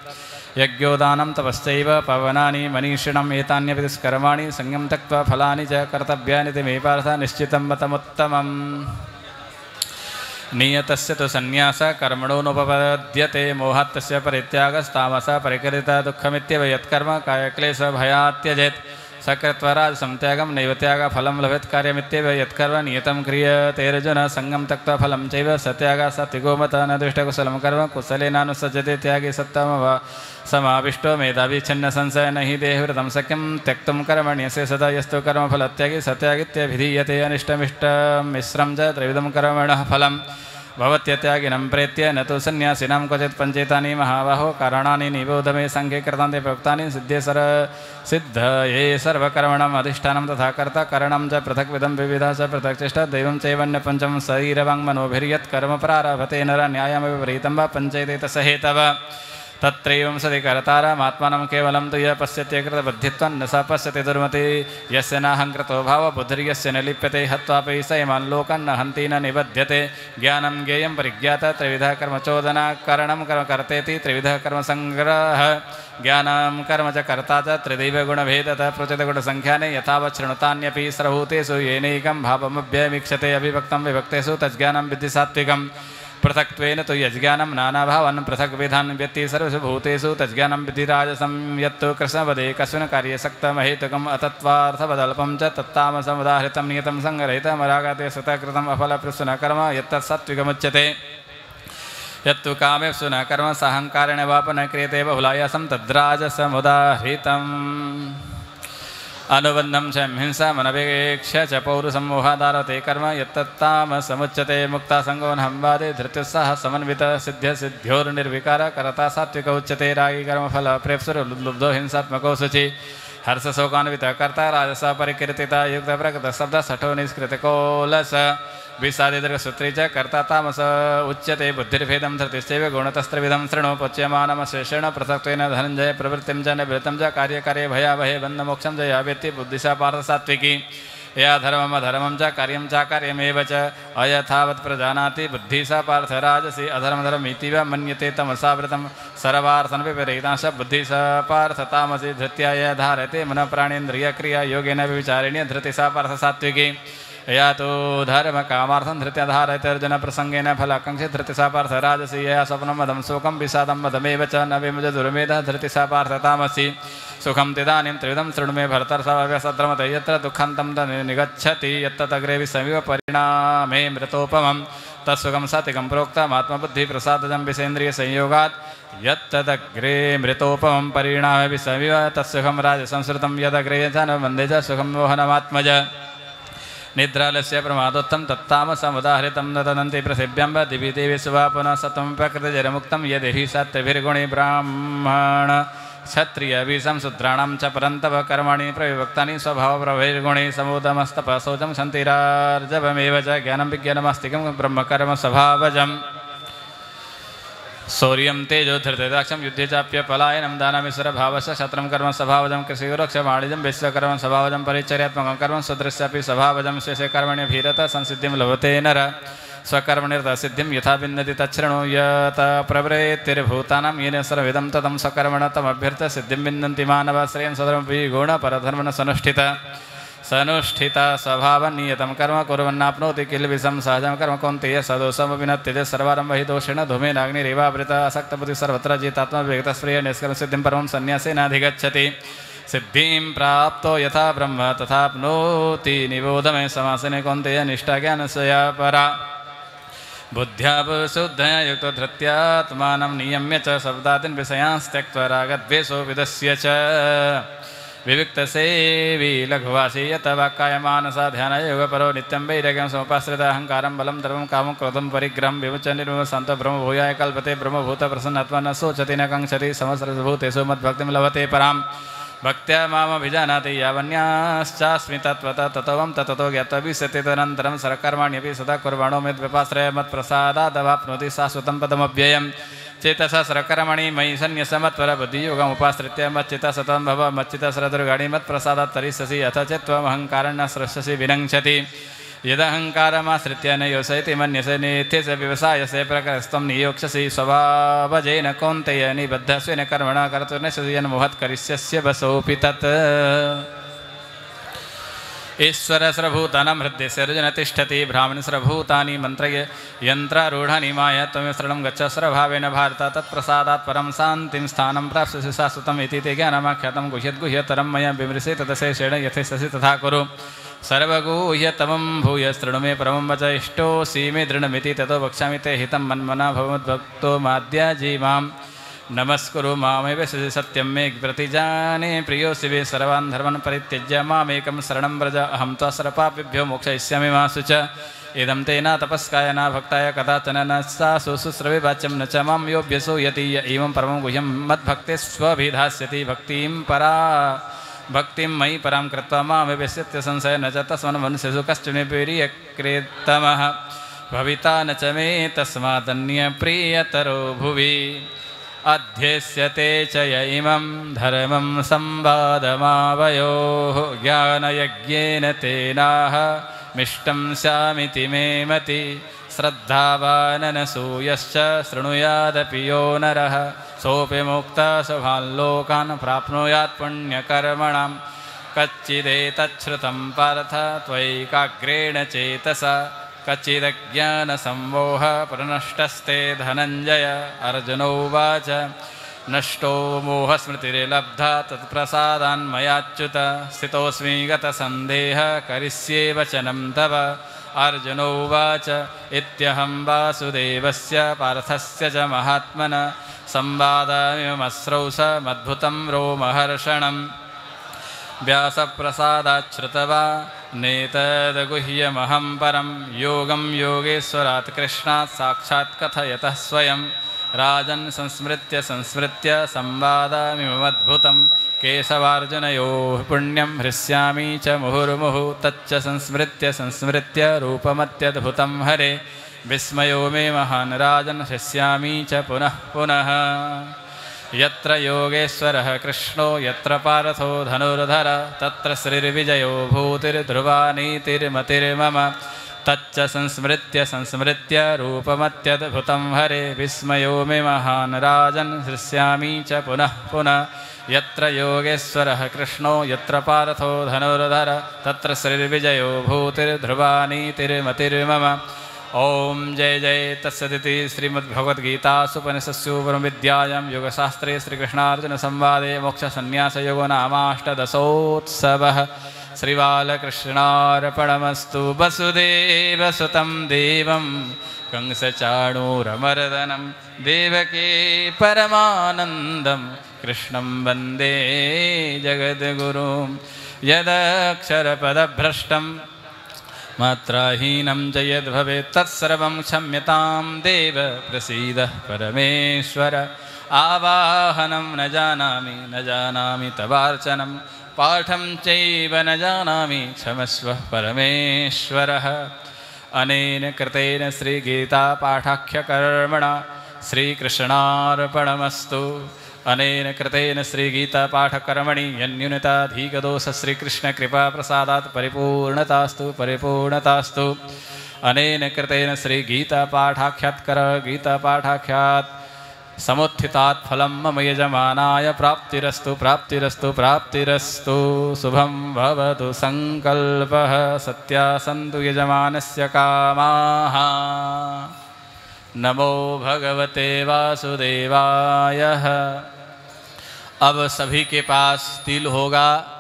S1: यज्ञोदानं तपश्चैव पवनानि मनीषिणम् एतान्यपि दुष्कर्माणि संयं त्यक्त्वा फलानि च कर्तव्यानि ते मे पार्थ निश्चितं मतमुत्तमम् नियतस्य तु सन्न्यासः कर्मणोऽनुपपद्यते मोहात् तस्य परित्यागस्तामसः परिकरितः दुःखमित्येव यत्कर्म कायक्लेशभयात् त्यजेत् सकृत्वराजसं त्यागं नैव त्यागफलं लभेत् कार्यमित्येव यत्कर्म नियतं क्रियतेऽर्जुन संगं त्यक्त्वा फलं चैव सत्यागः सात्विको मतः न दुष्टकुशलं कर्म कुशलेनानुसज्जते त्यागे सत्तमः समाविष्टो मेधावी छिन्नसंशय न हि देहवृतं शक्यं त्यक्तुं कर्मण्यस्य सदा यस्तु कर्मफलत्यागे सत्यागित्यभिधीयते अनिष्टमिष्टं मिश्रं च त्रिविधं कर्मणः फलं भवत्यत्यागिनं प्रेत्य न तु सन्न्यासिनां क्वचित् पञ्चेतानि महाबाहो कारणानि निबोध मे सङ्ख्ये कृतान्ते प्रोक्तानि सिद्धये सर्वकर्मणाम् अधिष्ठानं तथा कर्ता करणं च पृथक्विधं विविधा च पृथक् चेष्टा दैवं चैवन्यपञ्चमं शरीरवाङ्मनोभिर्यत् प्रारभते नर न्यायमविपरीतं वा पञ्चेते तस्य हेतव तत्रैवं सति कर्तारमात्मानं केवलं तु यः पश्यत्यकृतबुद्धित्वं न स पश्यति दुर्मति यस्य नाहङ्कृतो भावबुद्धिर्यस्य न लिप्यते हत्वापि स इमान् लोकान् न हन्ति न निबध्यते ज्ञानं ज्ञेयं परिज्ञात त्रिविधः कर्मचोदना करणं कर्मेति त्रिविधः कर्मसङ्ग्रहः ज्ञानं कर्म च कर्ता च त्रिदैव गुणभेदतः प्रोचितगुणसङ्ख्याने यथावत् शृणुतान्यपि सर्वभूतेषु येनैकं भावमभ्यमीक्षते अविभक्तं विभक्तेषु तज्ज्ञानं विद्धि सात्विकम् पृथक्त्वेन तु यज्ञानं नानाभावान् पृथग्विधान् व्यक्ति सर्वेषु भूतेषु तज्ज्ञानं विद्धि राजसं यत्तु कृष्णवदे कस्मिन् कार्ये सक्तमहेतुकम् अतत्त्वार्थवदल्पं च तत्तामसमुदाहृतं नियतं सङ्ग्रहितमरागते सतकृतम् अफलप्रसून कर्म यत्तत्सात्विकमुच्यते यत्तु कामेप्सु न कर्म साहङ्कारेण वाप न क्रियते बहुलायासं तद्राजसमुदाहृतम् अनुबन्धं च हिंसा मनवेक्ष्य च पौरुसमोहादारते कर्म यत्तत्तामसमुच्यते मुक्तासङ्गो नहंवादे धृत्युत्साह समन्वित सिद्ध्योर्निर्विकार करता सात्विक उच्यते रागी कर्मफल प्रेप्सुर्लुब्धो हिंसात्मको शुचि हर्षशोकान्वित कर्ता राजस परिकीर्तिता युक्त प्रकृत शब्द सठो निष्कृतकोलस विषादिदीर्घसूत्री च कर्ता तामस उच्यते बुद्धिर्भेदं धृतिश्चैव गुणतस्त्रिविधं शृणु पच्यमानमशेषेण पृथक्त्वेन धनञ्जय प्रवृत्तिं च निवृत्तं च कार्यकार्ये भयावहे बन्धमोक्षं च यावेत्ति बुद्धिशा पार्थसात्विकी या धर्ममधर्मं च कार्यं चाकार्यमेव च अयथावत् प्रजानाति बुद्धिशा पार्थराजसी अधर्मधर्मीति वा मन्यते तमसावृतं सर्वार्थं विपरीतांश बुद्धिशा पार्थतामसी धृत्या य धारयते मनः प्राणेन्द्रियक्रिया योगेन विचारिण्य धृतिशा पार्थसात्विकी या तो धर्म कामार्थं धृत्या धारयत्यर्जुन प्रसंगेन फलाकांक्षी धृति सा पार्थ राजसी यया स्वप्नं मदं शोकं विषादं मदमेव च न विमुज दुर्मेधः धृति सा पार्थ तामसी सुखं तिदानीं त्रिविधं शृणु मे भर्तर्षभव्यसद्रमते यत्र दुःखं निगच्छति यत्तदग्रे विषमिव परिणामे मृतोपमं तत्सुखं सात्विकं प्रोक्तमात्मबुद्धिप्रसादजं विषेन्द्रियसंयोगात् यत्तदग्रे मृतोपमं परिणामे विषमिव तत्सुखं राजसंस्कृतं यदग्रे च न वन्दे च सुखं मोहनमात्मज निद्रालस्य प्रमादोत्थं तत्तामसमुदाहृतं न तदन्ति पृथिव्यां वा दिवि देवी सुवा पुनः सत्वं प्रकृतिजरमुक्तं यदेहि सत्यभिर्गुणे ब्राह्मण क्षत्रियविषं शूद्राणां च परन्तप कर्माणि प्रविभक्तानि स्वभावप्रभैर्गुणे समोदमस्तपशौचं शन्तिरार्जवमेव च ज्ञानं विज्ञानमास्तिकं ब्रह्मकर्म स्वभावजम् शौर्यं तेजो धृतदाक्षं युद्धे चाप्य पलायनं दानमीश्वरभावस्य शत्रं कर्म स्वभावजं कृषिगोरक्षवाणिजं विश्वकर्म स्वभावजं परिचर्यात्मकं कर्म स्वदृश्यापि स्वभावजं शेषे कर्मणि भीरत संसिद्धिं लभते नर स्वकर्मनिरतसिद्धिं यथा विन्दति तच्छृणु यत प्रवृत्तिर्भूतानां येन सर्वविदं तदं स्वकर्मण तमभ्यर्थ सिद्धिं विन्दन्ति मानवा श्रेयं सदर्मपि गुणपरधर्मण सनुष्ठिता स्वभावनियतं कर्म कुर्वन्नाप्नोति किल्बिषं सहजं कर्म कौन्तेय सदोषमपि न त्यजेत् सर्वारम्भ हि दोषेण धूमेनाग्निरेवावृता असक्तबुद्धिः सर्वत्र जितात्मविवेकतस्प्रिय निष्कर्म सिद्धिं परमं सन्न्यासेनाधिगच्छति सिद्धिं प्राप्तो यथा ब्रह्म तथाप्नोति निबोध मे समासेन कौन्तेय निष्ठा ज्ञानस्य परा बुद्ध्या शुद्धया युक्तो धृत्यात्मानं नियम्य च शब्दादीन् विषयांस्त्यक्त्वा रागद्वेषो विदस्य च विविक्तसेवी लघुवासी यत वाक्कायमानसा ध्यानयोगपरो नित्यं वैराग्यं समुपाश्रित अहङ्कारं बलं दर्पं कामं क्रोधं परिग्रहं विमुच्य निर्ममशान्तो ब्रह्मभूयाय कल्पते ब्रह्मभूतप्रसन्नात्मा न शोचति न काङ्क्षति समस्तभूतेषु मद्भक्तिं लभते परां भक्त्या मामभिजानाति यावन्याश्चास्मि तत्त्वतः ततोऽहं ततो ज्ञात्वा विशति तदनन्तरं सर्वकर्माण्यपि सदा कुर्वाणो मद्व्यपाश्रय मत्प्रसादादवाप्नोति शाश्वतं पदमव्ययम् चेतसा सर्वकर्मणि मयि सन्न्यसमत्परबुद्धियोगमुपाश्रित्य मच्चित्ता सतं भव मच्चित्ता सरदुर्गाणि मत्प्रसादात् तरिष्यसि अथ च त्वमहङ्कारं न स्रष्यसि विनङ्क्षति यदहङ्कारमाश्रित्य न योषयति मन्यसे नेत्यस्य व्यवसायस्य प्रकारस्त्वं नियोक्ष्यसि स्वभावजेन कौन्तेय निबद्धस्वेन कर्मणा कर्तुर्नश्यसि यन्मोहत् करिष्यस्य वशोऽपि तत् ईश्वर सर्वभूतानां हृदयस्य अर्जुन तिष्ठति ब्राह्मण सर्वभूतानि मन्त्रय यन्त्रारूढानि माया त्वमेव शरणं गच्छ सर्वभावेन भारत तत्प्रसादात् परं शान्तिं स्थानं प्राप्स्यसि शाश्वतम् इति ते ज्ञानमाख्यातं गुह्यद्गुह्यतरं मया विमृशे तदशेषेण यथेष्यसि तथा कुरु सर्वगुह्यतमं भूय शृणु मे परमं वच इष्टोऽसि मे दृढमिति ततो वक्ष्यामि ते हितं मन्मना भवमद्भक्तो माद्याजी मां नमस्कुरु मामेव सत्यं मे प्रतिजाने प्रियोऽसि वे सर्वान् धर्मान् परित्यज्य मामेकं शरणं व्रज अहं त्वा सर्वपापेभ्यो मोक्षयिष्यामि मा शुच इदं तेन तपस्काय न भक्ताय कदाचन न सासु शुश्रवे वाच्यं न च मां योऽभ्यसो यति एवं परमं गुह्यं मद्भक्तेष्वभिधास्यति भक्तिं मयि परां कृत्वा मामेव सत्यसंशय न च तस्मान् मनुष्येषु कश्चन प्रियकृतमः भविता न च मे तस्मादन्यप्रियतरो भुवि अध्यस्यते च य इमं धर्मं संवादमावयोः ज्ञानयज्ञेन तेनाह मिष्टं स्यामिति मे मति श्रद्धावाननसूयश्च शृणुयादपि यो नरः सोऽपि मुक्तः शुभान् लोकान् प्राप्नुयात् पुण्यकर्मणां कच्चिदेतच्छ्रुतं पार्थ त्वैकाग्रेण चेतसा कच्चिदज्ञानसम्मोह प्रनष्टस्ते धनञ्जय अर्जुन उवाच नष्टो मोहस्मृतिर्लब्धा तत्प्रसादान् मयाच्युत स्थितोऽस्मि गतसन्देह करिष्ये वचनं तव अर्जुन उवाच इत्यहं वासुदेवस्य पार्थस्य च महात्मन संवादमिमस्रौषमद्भुतं रोमहर्षणम् व्यासप्रसादाच्छ्रुतवा नेतदगुह्यमहं परं योगं योगेश्वरात् कृष्णात् साक्षात् कथयतः स्वयं राजन् संस्मृत्य संवादमिममद्भुतं केशवार्जुनयोः पुण्यं हृष्यामि च मुहुर्मुहुः तच्च संस्मृत्य रूपमत्यद्भुतं हरे विस्मयो मे महान् राजन् हृष्यामि च पुनः पुनः यत्र योगेश्वरः कृष्णो यत्र पार्थो धनुर्धर तत्र श्रीर्विजयो भूतिर्ध्रुवा नीतिर्मतिर्मम तच्च संस्मृत्य संस्मृत्य रूपमत्यद्भुतं हरे विस्मयो मे महान् राजन् हृष्यामि च पुनः पुनः यत्र योगेश्वरः कृष्णो यत्र पार्थो धनुर्धर तत्र श्रीर्विजयो भूतिर्ध्रुवा नीतिर्मतिर्मम। ओम जय जय तत्सदिति श्रीमद्भगवद्गीतासु ब्रह्मविद्यायां योगशास्त्रे श्रीकृष्णार्जुनसंवादे मोक्षसंन्यासयोगो नामाष्टदशोत्सवः। श्रीबालकृष्णार्पणमस्तु। वसुदेवसुतं देवं कंसचाणूरमर्दनं देवकी परमानन्दं कृष्णं वन्दे जगद्गुरुं। यदक्षरपदभ्रष्टं मात्राहीनं च यद्भवेत् तत्सर्वं क्षम्यतां देव प्रसीद परमेश्वर। आवाहनं न जानामि तवार्चनं पाठं चैव न जानामि क्षमस्व परमेश्वरः। अनेन कृतेन श्रीगीतापाठाख्यकर्मणा श्रीकृष्णार्पणमस्तु। अनेन कृतेन श्रीगीतापाठकर्मणि यन्यूनताधिकदोष श्रीकृष्णकृपाप्रसादात् परिपूर्णतास्तु। अनेन कृतेन श्रीगीतापाठाख्यात् समुत्थितात् फलं मम यजमानाय प्राप्तिरस्तु। शुभं भवतु संकल्पः सत्यासन्तु यजमानस्य कामाः। नमो भगवते वासुदेवाय। अब सभी के पास तिल होगा।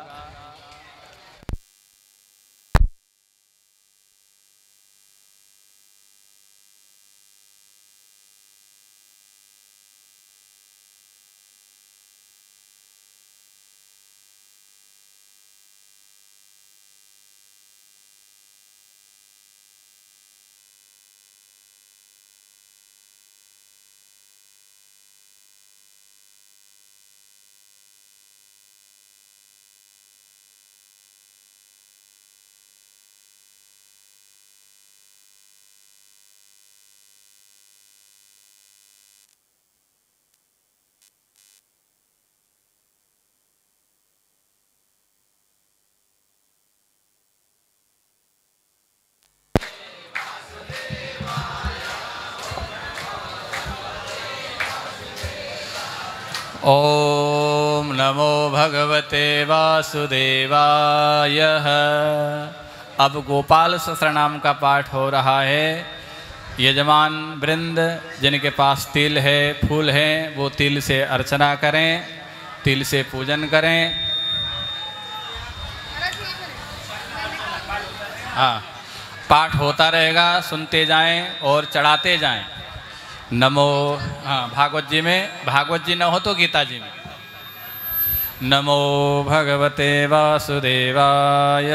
S1: ओम नमो भगवते वासुदेवाय। अब गोपाल सहस्रनाम का पाठ हो रहा है। यजमान वृंद जिनके पास तिल है, फूल है, वो तिल से अर्चना करें, तिल से पूजन करें। हाँ, पाठ होता रहेगा, सुनते जाएं और चढ़ाते जाएं। नमो, हाँ, भागवत जी में, भागवत जी न हो तो गीता जी में। नमो भगवते वासुदेवाय।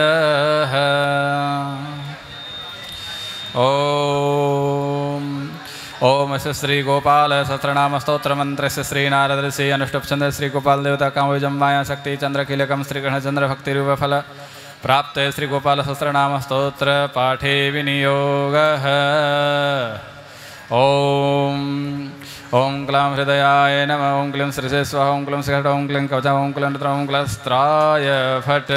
S1: ओम श्री गोपाल सहस्रनाम स्तोत्र मंत्र श्री नारद ऋषि अनुष्टुप चंद्र श्री गोपाल देवता कामोजम माया शक्ति चंद्र कीलकम श्री कृष्ण चंद्र भक्ति रूप फल प्राप्त श्री गोपाल सहस्रनाम स्तोत्र पाठे विनियोगः। ओम ओं क्लां हृदयाय नमः। ओं क्लीं श्रीशे स्वाहा। ओं क्लीं श्रीहट। ओं क्लीं कवचा। ओं क्लीं रुद्र। ओं क्लस्त्राय फट्।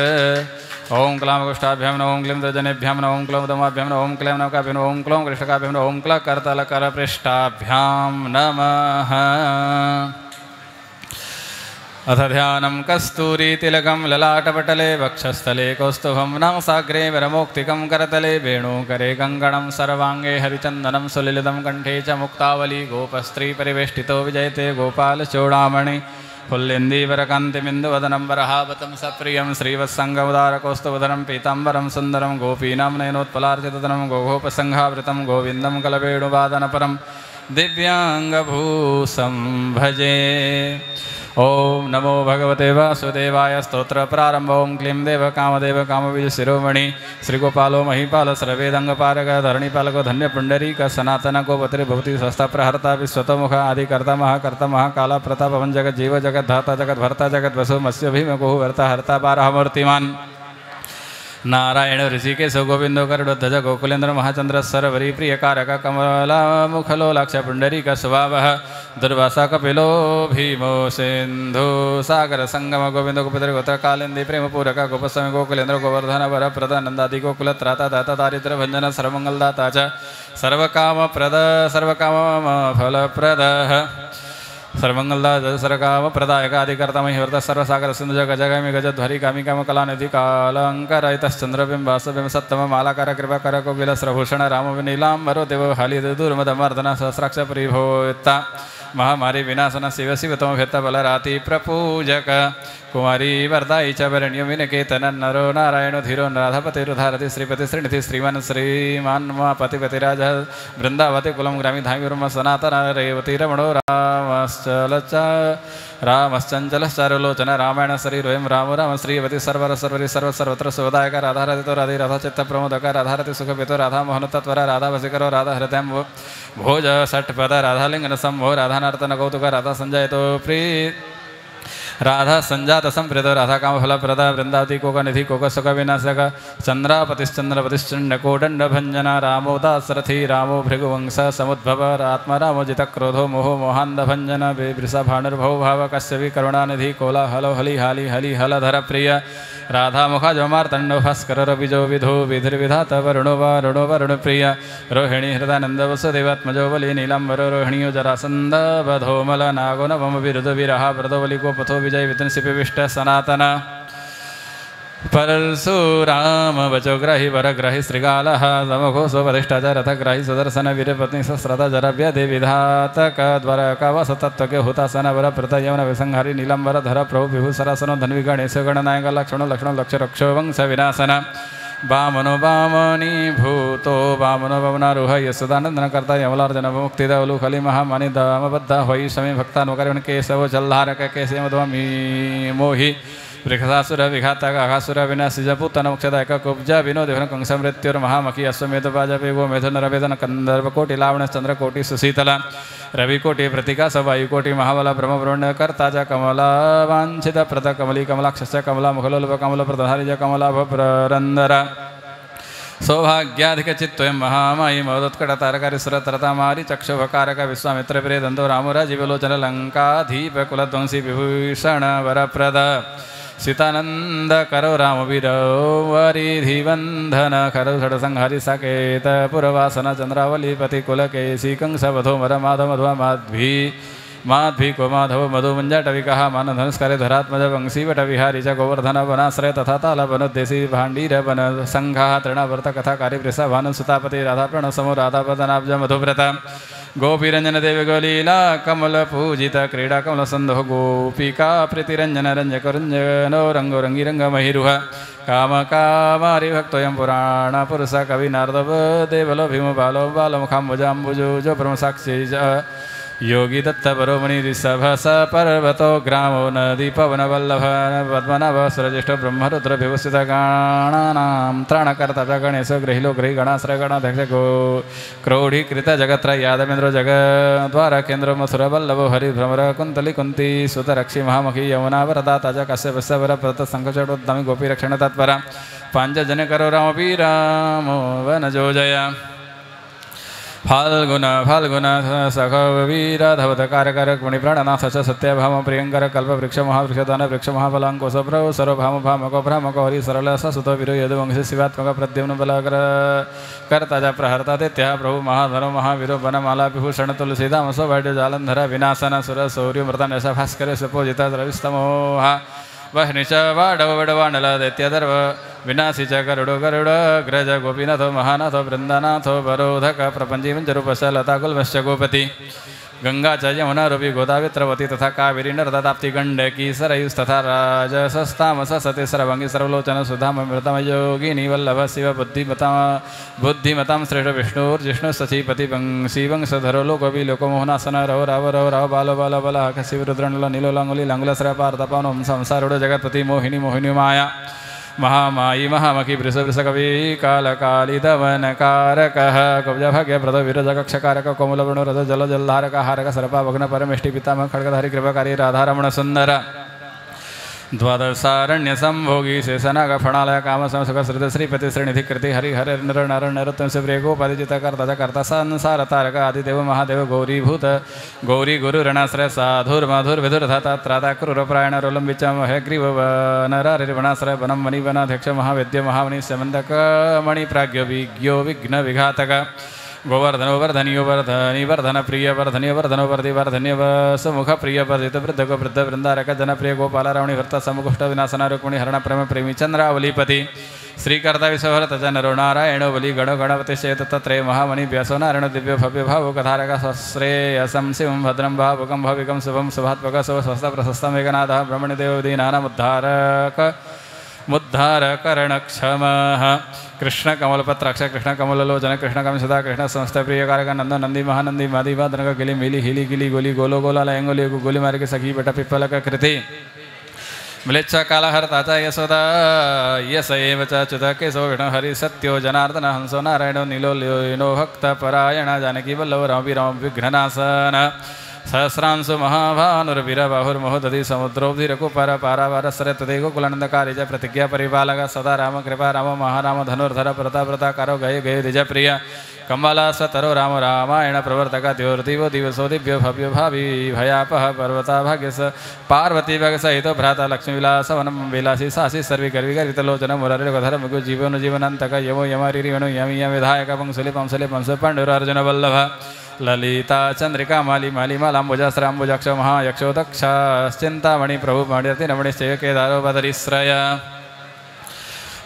S1: ओं क्लां गोष्ठाभ्यां नमः। ओं क्लीं तर्जनेभ्यां नमः। ओं क्लीं उदमाभ्यां नमः। ओं क्लीं नवकाभ्यां नमः। ओं क्लीं कृष्णकाभ्यां नमः। ओं क्लीं करतलकरपृष्ठाभ्यां नमः। अथ ध्यानं कस्तूरीतिलकं ललाटपटले वक्षस्थले कौस्तुभं नासाग्रे वरमौक्तिकं करतले वेणुकरे कङ्कणं सर्वाङ्गे हरिचन्दनं सुललितं कण्ठे च मुक्तावली गोपस्त्रीपरिवेष्टितो विजयते गोपालचूडामणि पुल्लिन्दीवरकान्तिमिन्दुवदनं वरहावतं सप्रियं श्रीवत्सङ्गमुदारकौस्तुभधरं पीताम्बरं सुन्दरं गोपीनां नयनोत्पलार्चितधनं गोगोपसङ्घावृतं गोविन्दं कलवेणुवादनपरं दिव्याङ्गभूषं भजे। ओम नमो भगवते वासुदेवाय। स्तोत्र प्रारंभ। ओं क्लीं देव कामदेव कामबीज शिरोमणि श्रीगोपालो महीपाल सर्वेदंगपारक धरणीपालको धन्य पुंडरीक सनातन गोपति भवति स्वस्थ प्रहर्ता विश्वतमुख आदिकर्ता महाकर्ता महाकाला प्रताप पवन जगत जीव जगत धाता जगत भर्ता जगत वसु मत्स्य भीम गोहु वर्ता हर्ता बारह मूर्तिमान नारायण ऋषिकेश गोविंदो गरुड़ध्वज गोकुलेन्द्र महाचंद्र सरवरी प्रिय कारक कमला मुखलोलाक्ष पुंडरीक स्वभावः दुर्वासा कपिलो भीमो सिंधु सागर संगम गोविंद गोपितर गोत्र कालिंदी प्रेम पूरक गोपस्वामी गोकुलेन्द्र गोवर्धन वर प्रद नंदादि गोकुल त्राता दाता दारिद्र भंजन सर्वमंगलदाता च सर्वकाम प्रद सर्वकाम फलप्रद सर्वमंगलदाता सर्वकाम प्रदायक आदिकर्ता मह्यवर्त सर्वसागर सिंधु जग जगमि गजध्वरि कामी काम कलानिधि कालंकरहितश्चंद्रबिंबासबिंब सत्तम मालाकार कृपाकर कोकिल श्रभूषण राम नीलांबरो देव हाली दुर्मदमर्दन सहस्राक्ष परिभोता महामारी विनाशन शिव शिव तम भेत्त बलराति प्रपूजक कुमारी वरदाई च वरण्य विनकेतन नरो नारायण धीरो राधापति रुधारति श्रीपति श्रीनिधि श्रीमान श्रीमान पतिपतिराज वृंदावती कुलम ग्रामी धामी सनातन रेवती रमणो रामश्चंचलचारुलोचन रामायण श्रीरोयम राम राम श्रीवती सर्वर सर्वरी सर्व सर्वत्र सुवदायक राधारतितो राधे राधा चित्त प्रमोदक राधारति सुखपितो राधा मोहन तत्वर राधा वसिकरो राधा हृदय भोज षट्पद राधालिंगन संभो राधा नर्तन कौतुक राधा संजयतो प्रीत राधा संजात संप्रीत राधा काम फलप्रद वृंदावती कोक निधि कोक सुख विनाशक चंद्रापतिश्चंद्रपतिश्चंड कोदंड भंजन रामो दासरथी रामो भृगुवंश समुद्भव आत्मा रामो जित क्रोधो मोहो मोहांध भंजन बेवृषा भानुर्भव भाव कश्यपि करुणानिधि कोला हलो हली हाली हली हलधर प्रिय राधा मुखा जमार्तंडो भास्कर रविजो विधो विधिर्विधात वरुणो वरुण प्रिय रोहिणी हृदानंद वसुदेवात्मजो बलि नीलांबर रोहिणीयो जरासंद बधोमल नागो नवम विरुद विरहा व्रतोबलि गोपथो विजय वितन शिपिविष्ट सनातन परशुराम वचोग्राही वरग्राही श्रीगालः समघोषोपदिष्टा च रथग्राही सुदर्शन वीरपत्नी सहस्रता जरव्यदे विधातक द्वारकावसतत्वके हुतासन वरप्रत यवन विसंहारी नीलंबर धर प्रभु विभु सरासनो धन्वी गणेश गणनायक लक्षण लक्षण लक्ष रक्षो वंश विनाशन वामनो वामनी भूतो वामनो वामनारूह यशोदानंदन कर्ता यमलार्जन मुक्तिदवलु खली महामानी दामबद्ध होई समी भक्तानुकरण केशव जल्हारक केशे मध्वामी मोहि वृक्षासुर विघातक अघासुर विनाशी जपूतन मोक्षदायक कुब्ज विनोद कंस मृत्युर महामखी अश्वमेध वाजपे गो मेधन रवेदन कंदर्प कोटि लावण चंद्र कोटि सुशीतल रविकोटि प्रतिका वायुकोटि महाबल ब्रह्मवृण्य कर्ता च कमला वांछित प्रद कमली कमलाक्ष कमला मुखलोलभ कमल प्रधारी च कमलाभ प्ररंदर सौभाग्याधिक चित्तोयं महामायी महोदत्कट तारकारी सुरतरता मारी चक्षुभकारक विश्वामित्र प्रिय दंतो रामराजीवलोचन लंकाधीप कुलध्वंसी विभूषण वरप्रद सीतानंद करो रामवीर वरिधिवंधन करो षडसंहारी साकेत पुरवासन चंद्रावली पति कुलकेशी कंस वधो मर माधव मध्वा माध्वी को माधव मधु मंजाटविका मान धनुष्कारे धरात्मज वंशी वट विहारी च गोवर्धन वनाश्रय तथा ताल वन देशी भांडीर वन संघा तृणावर्त कथाकारी वृषा भानु सुतापति राधा प्रण समो राधा पदनाब्ज मधुव्रत गोपीरंजन देव गोलीला कमल पूजित क्रीडा कमल संधो गोपिका प्रीतिरंजन रंजक रंजनो रंगो रंगी रंग महिरुह काम कामारि भक्तोयं पुराण पुरुष कवि नारदव देवलो भीम बालो बालमुखाम्बुजाम्बुजो जो ब्रह्म साक्षी योगी दत्त बरोमणि ऋषभ स पर्वतो ग्रामो नदी पवन वल्लभ पद्मनाभ सुरज्येष्ठ ब्रह्मरुद्र विभूषित गणानां त्राणकर्ता च गणेश गृहिलो गृही गणाश्रय गणाध्यक्ष गो क्रोढीकृत जगत्र यादवेन्द्र जगद्वार केन्द्र मथुर वल्लभो हरि भ्रमर कुंतली कुंती सुत रक्षी महामुखी यमुना वरदाता च कश्यप वर प्रत संकचोद्दामी गोपी रक्षण तत्पर पांचजन करो रामपी रामो वनजो जय फाल्गुन फाल्गुन सखवीर धवत कारक मणिप्राणनाथ च सत्यभाम प्रियंकर कल्प वृक्ष महावृक्षदान वृक्ष महाबलांकोश प्रभु सर्वभाम भामको भ्रामको हरि सरल ससुतो विरो यदुवंश शिवात्मक प्रद्युम्न बलाकर कर्ता च प्रहर्ता दित्य प्रभु महाधनो महावीरो वनमाला विभूषण तुलसीदाम सौभाग्य जालंधर विनाशन सुर सौर्य मृतन यश भास्कर सुपोजित रविस्तमोह वह्नि च वाडव वडवानल दैत्यदर्व विनाशी च गरुडो ग्रज गोपीनाथो महानाथो वृंदानाथो वरोधक प्रपंची मंजरूपश लताकुलश्च गोपति गंगा च यमुना रूपी गोदावित्रवती तथा कावेरी नर्मदाप्ति गंडकी सरयुस्तथा राजसस्तामस सती सर्वंगी सर्वलोचन सुधाम मृतम योगिनी वल्लभ शिव बुद्धिमतां श्रेष्ठ विष्णुर्जिष्णु सचीपति वंशी वंशधरो लोकवि लोकमोहनासन रव राव रव राव बालो बाल बला शिव रुद्रनल नीलो लांगुली लांगुलश्रय पार्थपावनम संसारूढ़ जगत्पति मोहिनी मोहिनी माया महामायी महामखी वृषकवि कालकाली दवनकारकः कब्ज भाग्य प्रद विरजकक्षकारक कोमलवृणो रज जल जलधारक हारक सर्पा भग्न परमेष्टि पितामह खड्गधारी कृपाकारी राधारमण सुंदर द्वादशारण्य संभोगी शेषनाग फणालय काम समसुख श्रुत श्रीपति श्रीनिधि कृति हरि हर नर नर नरोत्तम से प्रिय गोपादिजित कर्ता कर्ता संसार तारक आदिदेव महादेव गौरीभूत गौरी गुरु रणाश्रय साधुर मधुर विधुर धाता त्राता क्रूर प्रायण रोलम विचम हयग्रीव नरारिवणाश्रय वनम मणिवनाध्यक्ष महावेद्य महामणि समंदक मणि प्राज्ञ विज्ञो विघ्न विघातक गोवर्धनो वर्धनियो वर्धनी वर्धन प्रिय वर्धनीय वर्धनो वर्धि वर्धन्य सुमुख प्रिय वर्धित वृद्ध गो वृद्ध वृंदारक जनप्रिय गोपाल रावणी भर्ता समुकुष्ट विनाशना रुक्मिणी हरण प्रेम प्रेमी चंद्रावलीपति श्रीकर्ता विश्वभरत जनरो नारायणो बलि गणो गणपति चेत तत्रय महामणि व्यासो नारायण दिव्य भव्य भाव कथारक श्रेयसं शिवं भद्रं भावुकं भविकं शुभं शुभात्मक शुभ स्वस्थ प्रशस्त मेघनाथ ब्रह्मण्य देव दीनानामुद्धारक मुद्धारकरणक्षमः कृष्ण कमलपत्राक्ष कृष्ण कमललोचन कृष्ण कम सदा कृष्ण समस्त प्रिय कारक नंद नंदी महानंदी मादिवा दनक गिली मिली हिली गिली गोली गोलो गोला लयंगोली गोली मारे के सखी बेटा पिप्पलक कृति म्लेच्छ कालहर्ता यशोदा यस एव च च्युत केशव विष्णु हरि सत्यो जनार्दन हंसो नारायणो नीलो लीनो भक्त परायण जानकी वल्लभ राम विघ्ननाशन सहस्रांशु महाभानुर्वीरबाहुर्महोदधि समुद्रोब्धिरकुपर पारावार सरतदेगो कुलानंदकारी च प्रतिज्ञा परिपालक सदा राम कृपा राम महाराम धनुर्धर प्रता कारो गय गय द्विजप्रिय कमला सतरो राम रामायण प्रवर्तक द्योर्दिवो दिवसो दिव्य भव्य भावी भयापह पर्वता भाग्यस पार्वती भग सहित भ्राता लक्ष्मी विलास वनम विलासी सासी सर्वी गर्वी गरितलोचन मुरारिधर मगु जीवन जीवनंतक यमो यमारिवणु यमी यम विधायक पंसुली पंसुली पंस पंडुर अर्जुन वल्लभ ललिता चंद्रिका माली माली मालाम्बुजाश्राम्बुजाक्ष महायक्षो दक्षाश्चिंतामणि प्रभु मणिरति रमणिश्चय केदारो बदरीश्रय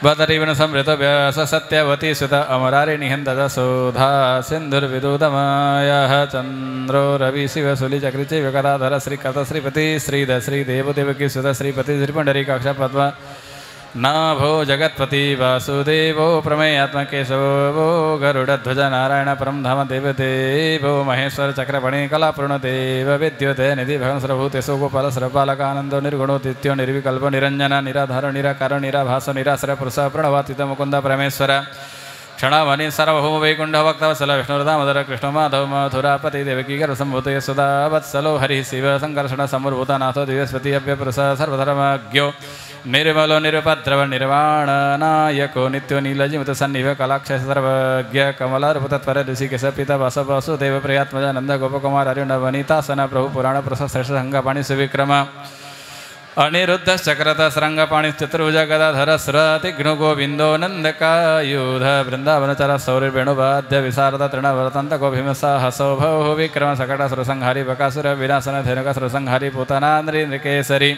S1: बदरीवन समृत व्यास सत्यवती सुत अमरारि निहंदत सोधा सिंधुर्विदुदमायः चंद्रो रवि शिव सुली चक्री चैव गदाधर श्रीकर्त श्रीपति श्रीद श्रीदेव देवकी सुत श्रीपति श्रीपुंडरीकाक्ष पद्म नाभो जगत्पति वासुदेवो प्रमेयात्मकेशवो गरुडध्वज नारायण परम धाम देवदेवो महेश्वर चक्रपणि कलापूर्णदेव विद्युते निधि भगंसरभूतेशो गोपाल सरपालकानंदो निर्गुणो तिथ्यो निर्विकल्प निरंजन निराधार निराकार निराभास निराश्र पुरुष प्रणवातीत मुकुंद परमेश्वर क्षणावनि सार्वभौम वैकुंठ भक्तवत्सल विष्णुर्दामोदर कृष्ण माधव मथुरापति देवकी गर्भसंभूत यशोदा वत्सलो हरि शिव संकर्षण समूर्भूतनाथो दिव्यस्पति अव्यपुरुष सर्वधर्मज्ञो निर्मलो निरुपद्रव निर्वाण नायको नित्यो नीलजिमित सन्निभ कलाक्ष सर्वज्ञ कमलारूपतत्पर ऋषिकेश पिता वास वासुदेव प्रियात्मज नंद गोपकुमार अरुण वनितासन प्रभु पुराण प्रशस्त संगपाणि सुविक्रम अनिरुद्धश्चक्रत श्रृंगपाणि चतुर्भुज गदाधर स्रतिघ्नो गोविंदो नंदकायुध वृंदावनचर सौरवेणुवाद्य विशारद तृणवरतंत गोभीमसाहसो भौ विक्रम सकट सुरसंहारी बकासुर विनाशन धेनुक सुरसंहारी पूतनान्द्री नृकेसरी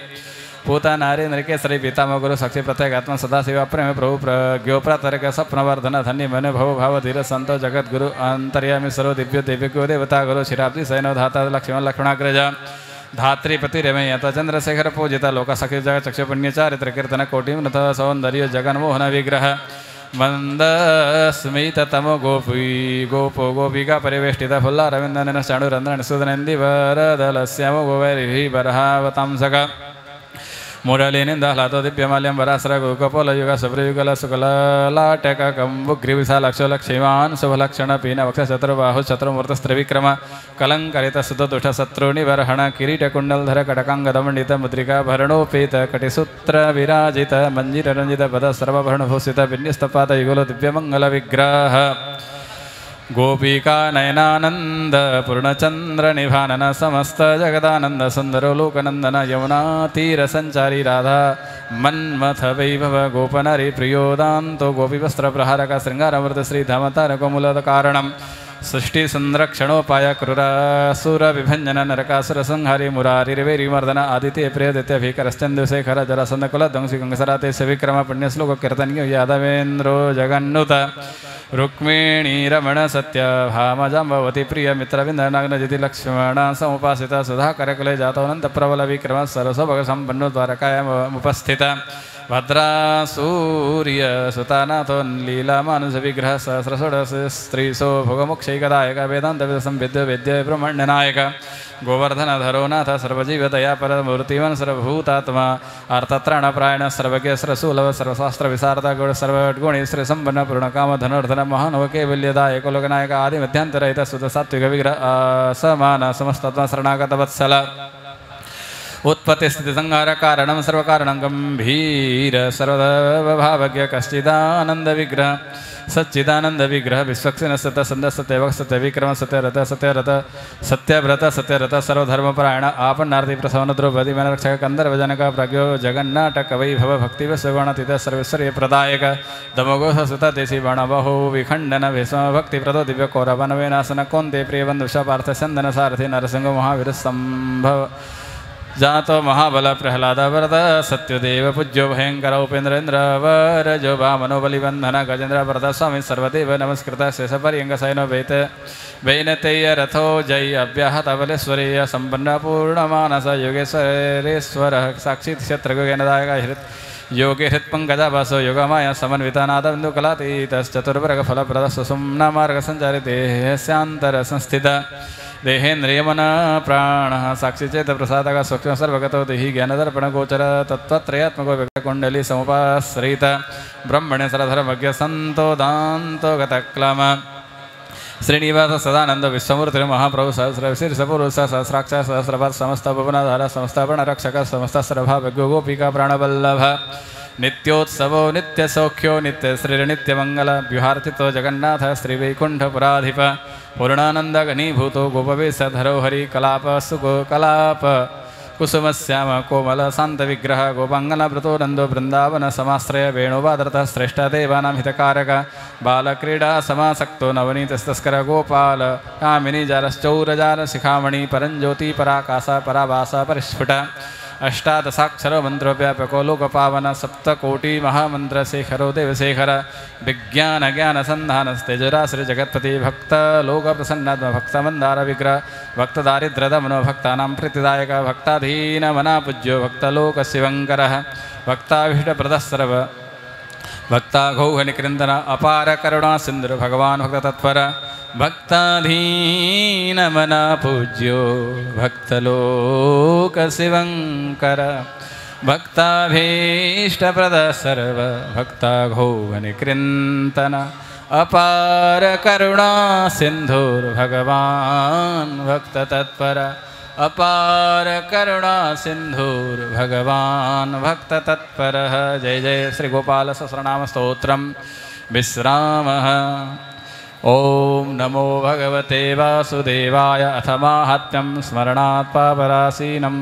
S1: पूतनारी नृकेसरी पितामह गुरु साक्षी प्रत्यगात्म सदाशिव प्रेम प्रभु प्रज्ञो प्रातर्क स्वप्नवर्धन धन्य मन भव भाव धीर संतो जगत गुरु अंतर्यामी सर्व दिव्य दिव्यो देवता गुरु शिराब्दी सैनो धाता लक्ष्मण लक्ष्मणाग्रज धात्रीपति रमयत चंद्रशेखर पूजिता लोक सखी जग चक्षु पुण्य चारित्र कीर्तन कोटि नथ सौंदर्य जगन्मोहन विग्रह मंदस्मित तमो गोपी गोपो गोपिका परिवेष्टित फुल्ला रविंदन चाणुरंद्रन सुदनंदी वरदल श्यामो गोवैरी बरहावतांसक मुरलीनिंदहलातो दिव्यमाल्यं वरासर गोकपोलयुग सुब्रयुगल सुकलाटक कंबुग्रीविशालक्षो लक्ष्मीवान् शुभलक्षण पीन वक्ष चतुर्बाहु चतुर्मूर्तस्त्रिविक्रम कलंकरित सुतदुष्ट शत्रुनिबर्हण किरीटकुण्डलधर कटकांगदमण्डित मुद्रिका भरणोपेत कटिसूत्र विराजित मंजीर रंजित पद सर्वभरणभूषित विन्यस्तपात युगलो दिव्यमंगल विग्रह गोपिका नयनानंद पूर्णचंद्र निभानन समस्त जगदानंद सुंदरो लोकनंदन यमुना तीर संचारी राधा मन्मथ वैभव गोपनरी प्रियोदांतो गोपी वस्त्र प्रहारक श्रृंगारमृत श्री धामतारकोमूलद कारणम सृष्टि संरक्षणोपाय क्रूरासुर विभंजन नरकासुर संहारी मुरारिर्वेरी मर्दन आदित्य प्रियदित्य भीकरश्चंद्रशेखर जरासंध कुल ध्वंसी कंसराते विक्रम पुण्यश्लोक कीर्तन्यो यादवेन्द्रो जगन्नुत रुक्मिणी रमण सत्य भामजाम्बवती प्रिय मित्रविंदनाग्नजिति लक्ष्मण समुपासित सुधाकरकुले जातोऽनंत प्रबल विक्रम सरसभग संपन्नो द्वारकायामुपस्थित भद्रा सूर्य सुतानाथो लीला मानुष विग्रह सहस्रषोडश स्त्रीसो भोगमोक्षैकदायक वेदांत संविद्य वेद्य ब्रह्मण्यनायक गोवर्धनधरो नाथ सर्वजीवतया परमूर्तिवन सर्वभूतात्मा अर्थत्राणपरायण सर्वज्ञ सरसूलभ सर्वशास्त्र विशारद गुण सर्वगुणी श्री संपन्न पूर्णकाम धनुर्धन महानव कैवल्यदायक लोकनायक आदि मध्यांतरहित सुत सात्विक विग्रह समान समस्तात्मा शरणागत वत्सल उत्पत्तिस्थितिसंहारकारणं सर्वकारणं गम्भीर सर्वभावज्ञ कश्चिदानन्दविग्रह सच्चिदानन्दविग्रह विश्वक्सेन सत्य सन्द सत्यवक सत्य विक्रम सत्यरथ सत्यरथ सत्यव्रत सत्यरथ सर्वधर्मपरायण आपन्नार्ति प्रसवन द्रौपदी मनरक्षक कंदर्वजनक प्रज्ञो जगन्नाटक वैभव भक्ति विश्वगुणातीत सर्वेश्वर्य प्रदायक दमोघोष सुत देशी बाणबहो विखंडन भीष्म भक्ति प्रदो दिव्य कौरवन वेनासन कौंते प्रियबंधुष पार्थ चंदन सारथि नरसिंह महावीर संभव जातो महाबल प्रहलाद वरद सत्यदेव पूज्यो भयंकर उपेन्द्रेन्द्र वर जो वामनो बलिबंधन गजेन्द्र वरद स्वामी सर्वदेव नमस्कृत शेष पर्यंग सैनो वेत वैनतेय रथो जय अव्याहत बलेश्वरीय संपन्न पूर्णमानस योगेश्वरेश्वर साक्षी क्षेत्र योगेनदायक हृत योगे हृत्पंकजा वासो योगमाया समन्वितानादबिंदु कलातीतश्चतुर्वर्ग फलप्रद सुषुम्ना मार्ग संचारि देहस्यांतर संस्थित देहेन्द्रियमन प्राण साक्षी चेत प्रसादक सूक्ष्म सर्वगतो देहि ज्ञानदर्पण गोचर तत्वत्रयात्मको व्यक्तकुंडली समुपाश्रित ब्रह्मणे सरधर्मज्ञ संतो दांतो गतक्लम श्रीनिवास सदानंद विश्वमूर्ति महाप्रभु सहस्रशीर्षपुरुष सहस्राक्ष सहस्रपाद समस्त भुवनाधार समस्तापण रक्षक समस्त सर्वभाव्यो गोपिका प्राणवल्लभ नित्योत्सवो नित्यसौख्यो नित्यश्रीर्नित्यमंगल व्युहार्थितो जगन्नाथ श्रीवैकुंठपुराधिप पूर्णानंद घनीभूतो गोपवेशधरो हरि कलाप सुगो कलाप कुसुमश्याम कोमल शांत विग्रह गोपांगनावृतो नंदो वृंदावन समाश्रय वेणुवादरथ श्रेष्ठ देवानां हितकारक बालक्रीडा समासक्तो नवनीतस्तस्कर गोपाल कामिनी जारश्चौरजार शिखामणि परंज्योति पराकाश पराभास परिस्फुट अष्टादशाक्षर मंत्रोव्यापको लोकपावन सप्तकोटि महामंत्र शेखरो देवशेखर विज्ञान ज्ञान संधानस्तेजराश्री जगत्पति भक्त लोक प्रसन्नात्म भक्त मंदार विग्रह भक्त दारिद्र दमनो भक्तानां प्रीतिदायक भक्ताधीन मना पूज्यो भक्तलोक शिवंकर भक्ताभीष्ट प्रदस्सर्व भक्ता घौघ निकृंदन अपार करुणा सिंधु भगवान भक्त तत्पर भक्ताधीन मना पूज्यो भक्तलोक शिवंकर भक्ताभीष्ट प्रद सर्व भक्ता घौघ निकृंतन अपार करुणा सिंधुर्भगवान भक्त तत्पर अपार करुणा सिंधुर्भगवान भक्त तत्पर। जय जय श्री गोपाल सहस्रनाम स्तोत्रम विश्रामः। ओम नमो भगवते वासुदेवाय अथ माहात्म्यं स्मरणात् पापराशीनं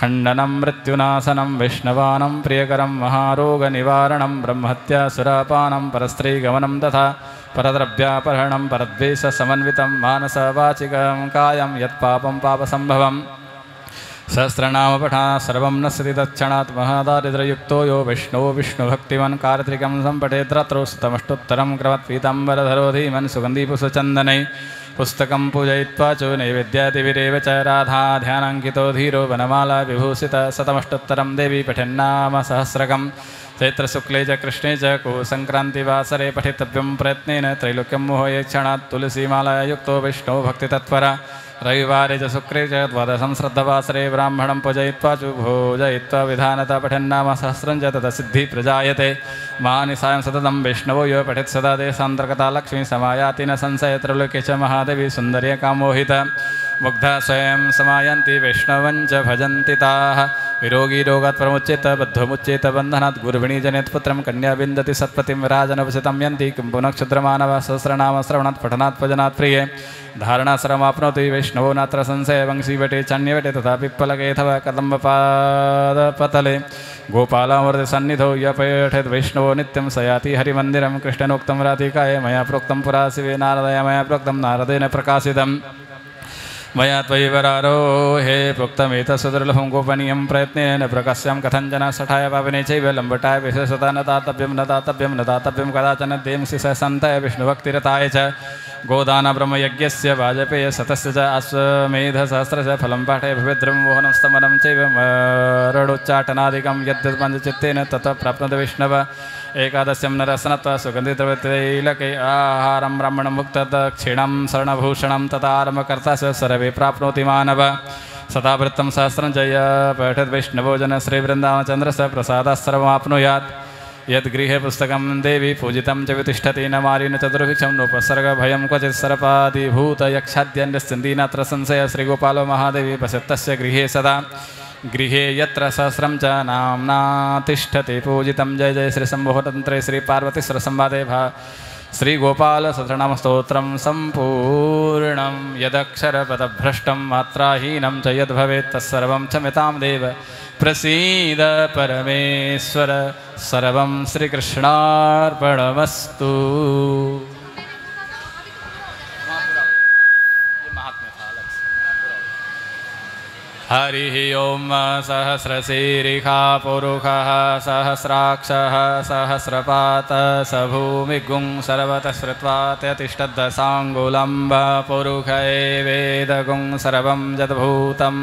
S1: खण्डनं मृत्युनाशनं वैष्णवानं प्रियकरं महारोगनिवारणं ब्रह्महत्यासुरापानं परस्त्रीगमनं तथा परद्रव्यापहरणं परद्वेषसमन्वितं मानसवाचिकं कायं यत्पापं पापसम्भवम् सहस्रनामपठा सर्वं नश्यति तत्क्षणात् महादारिद्र्ययुक्तो यो वैष्णवो विष्णुभक्तिमन् कार्तिकं सम्पठेद्रात्रौ शतमष्टोत्तरं क्रमत्पीताम्बरधरो धीमन् सुगन्धिपुष्पचन्दनै पुस्तकं पूजयित्वा च नैवेद्यादिभिरेव च राधा ध्यानाङ्कितो धीरो वनमाला विभूषित शतमष्टोत्तरं देवी पठेन्नाम सहस्रकं चैत्रशुक्ले च कृष्णे च कुसंक्रांतिवासरे पठितव्यं प्रयत्नेन त्रैलोक्यं मोहयेक्षणात् तुलसीमालायुक्तो वैष्णवो भक्तितत्पर रविवारे च शुक्रे च द्वादशं श्रद्धवासरे ब्राह्मणं पूजयित्वा च भोजयित्वा विधानता पठन्नाम सहस्रं च तदसिद्धि प्रजायते मानिसायं सततं वैष्णवो यो पठेत् सदा देशान्तर्गता लक्ष्मी समायाति न संशय त्रैलोक्ये च महादेवी सुन्दर्य कामोहित मुग्धा स्वयं समायन्ति वैष्णवं च भजन्ति ताः विरोगी रोगात् प्रमुच्येत बद्धमुच्येत बन्धनात् गुर्भिणी जनेत् पुत्रं कन्या विन्दति सत्पतिं राजनवसितं यन्ति किं पुनः क्षुद्रमानव सहस्रनाम श्रवणात् पठनात् भजनात् प्रिये धारणाश्रमाप्नोति वैष्णवो नात्र संशय वंशीवटे चान्यवटे तथा पिप्पलकेथवा कदम्बपादपतले गोपालामूर्तिसन्निधौ य पठेत् वैष्णवो नित्यं स याति हरिमन्दिरं कृष्णनोक्तं राधिकाय मया प्रोक्तं पुरा शिवे नारदया मया प्रोक्तं नारदेन प्रकाशितम् मया त्वयि वरारोहे प्रोक्तमेतत्सुदुर्लभं गोपनीयं प्रयत्नेन प्रकाश्यां कथञ्चन सठाय पावने चैव लम्बटाय विशेषता न दातव्यं कदाचन देंसि स सन्ताय विष्णुभक्तिरताय च गोदान ब्रह्मयज्ञस्य वाजपेय शतस्य च अश्वमेधसहस्रस्य फलं पाठे भवेद्रं वोहनं स्तमनं चैव मरणोच्चाटनादिकं यद्यत् पञ्चचित्तेन ततः प्राप्नोति वैष्णव एकादश्यं नरसनत्वा सुगन्धिद्रव्यतैलके आहारं ब्राह्मणं मुक्तदक्षिणं शरणभूषणं तथारम्भकर्ता स सर्वे प्राप्नोति मानव सदावृत्तं सहस्रं च य पठेत् वैष्णवो जन श्रीवृन्दावनचन्द्रस्य प्रसादात् सर्वमाप्नुयात् यद्गृहे पुस्तकं देवी पूजितं च वितिष्ठति न मारिन चतुर्भिक्षं नोपसर्गभयं क्वचित् सर्पादिभूतयक्षाद्यन्यस्यन्ति नात्र संशय श्रीगोपालो महादेवी पश्यत्तस्य गृहे सदा गृहे यत्र सहस्रं च नाम्ना तिष्ठति पूजितं जय जय श्री शम्भोतन्त्रे श्री पार्वतीश्वर संवादे श्री गोपाल सहस्रनाम स्तोत्रं सम्पूर्णं यदक्षरपदभ्रष्टं मात्राहीनं च यद्भवेत् तत्सर्वं क्षम्यतां देव प्रसीद परमेश्वर सर्वं श्रीकृष्णार्पणमस्तु। हरिः ओम सहस्रशीरिखा पुरुषः सहस्राक्षः सहस्रपात स भूमिगुं सर्वतः श्रुत्वा त्यतिष्ठद्दशाङ्गुलम्ब पुरुष एवेदगुं सर्वं यद्भूतम्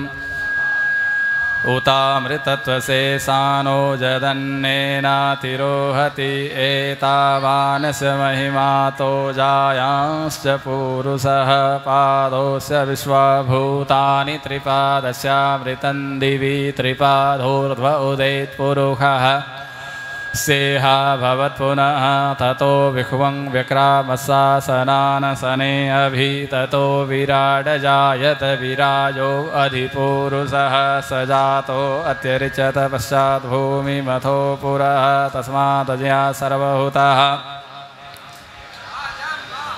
S1: उतामृतत्वशेषानो जदन्नेनातिरोहति एतावानस्य महिमातो जायांश्च पुरुषः पादोस्य विश्वभूतानि त्रिपादस्यामृतं दिवि त्रिपादोर्ध्व उदेत् पुरुषः सेहा भवत् पुनः ततो विह्वं व्यक्रामशासनानसने अभि ततो विराड जायत विराजो अधिपुरुषः स जातो अत्यरिचत पश्चात् भूमिमथो पुरः तस्मादज्ञा सर्वभूतः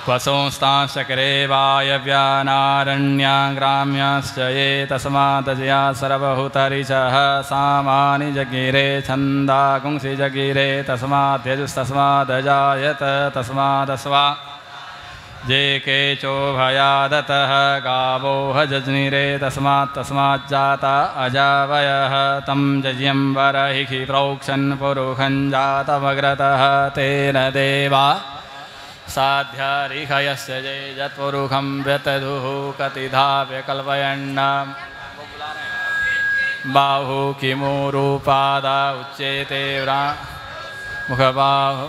S1: वसुंस्तांश्चक्रे वायव्यानारण्या ग्राम्याश्च ये तस्मादज्ञा सर्वभूतरिचः सामानि जगिरे छन्दागुंसि जगिरे तस्माद्यजुस्तस्मादजायत तस्मादस्वा जे केचोभयादतः गावो जज्निरे तस्माज्जाता अजावयः तं जज्ञं वरहिः प्रोक्षन् पुरुषं जातमग्रतः तेन देवा साध्यारिहयस्य जे यत्पुरुषं व्यतधुः कतिधा व्यकल्पयन् बाहु किमु रूपादा उच्येते मुखबाहु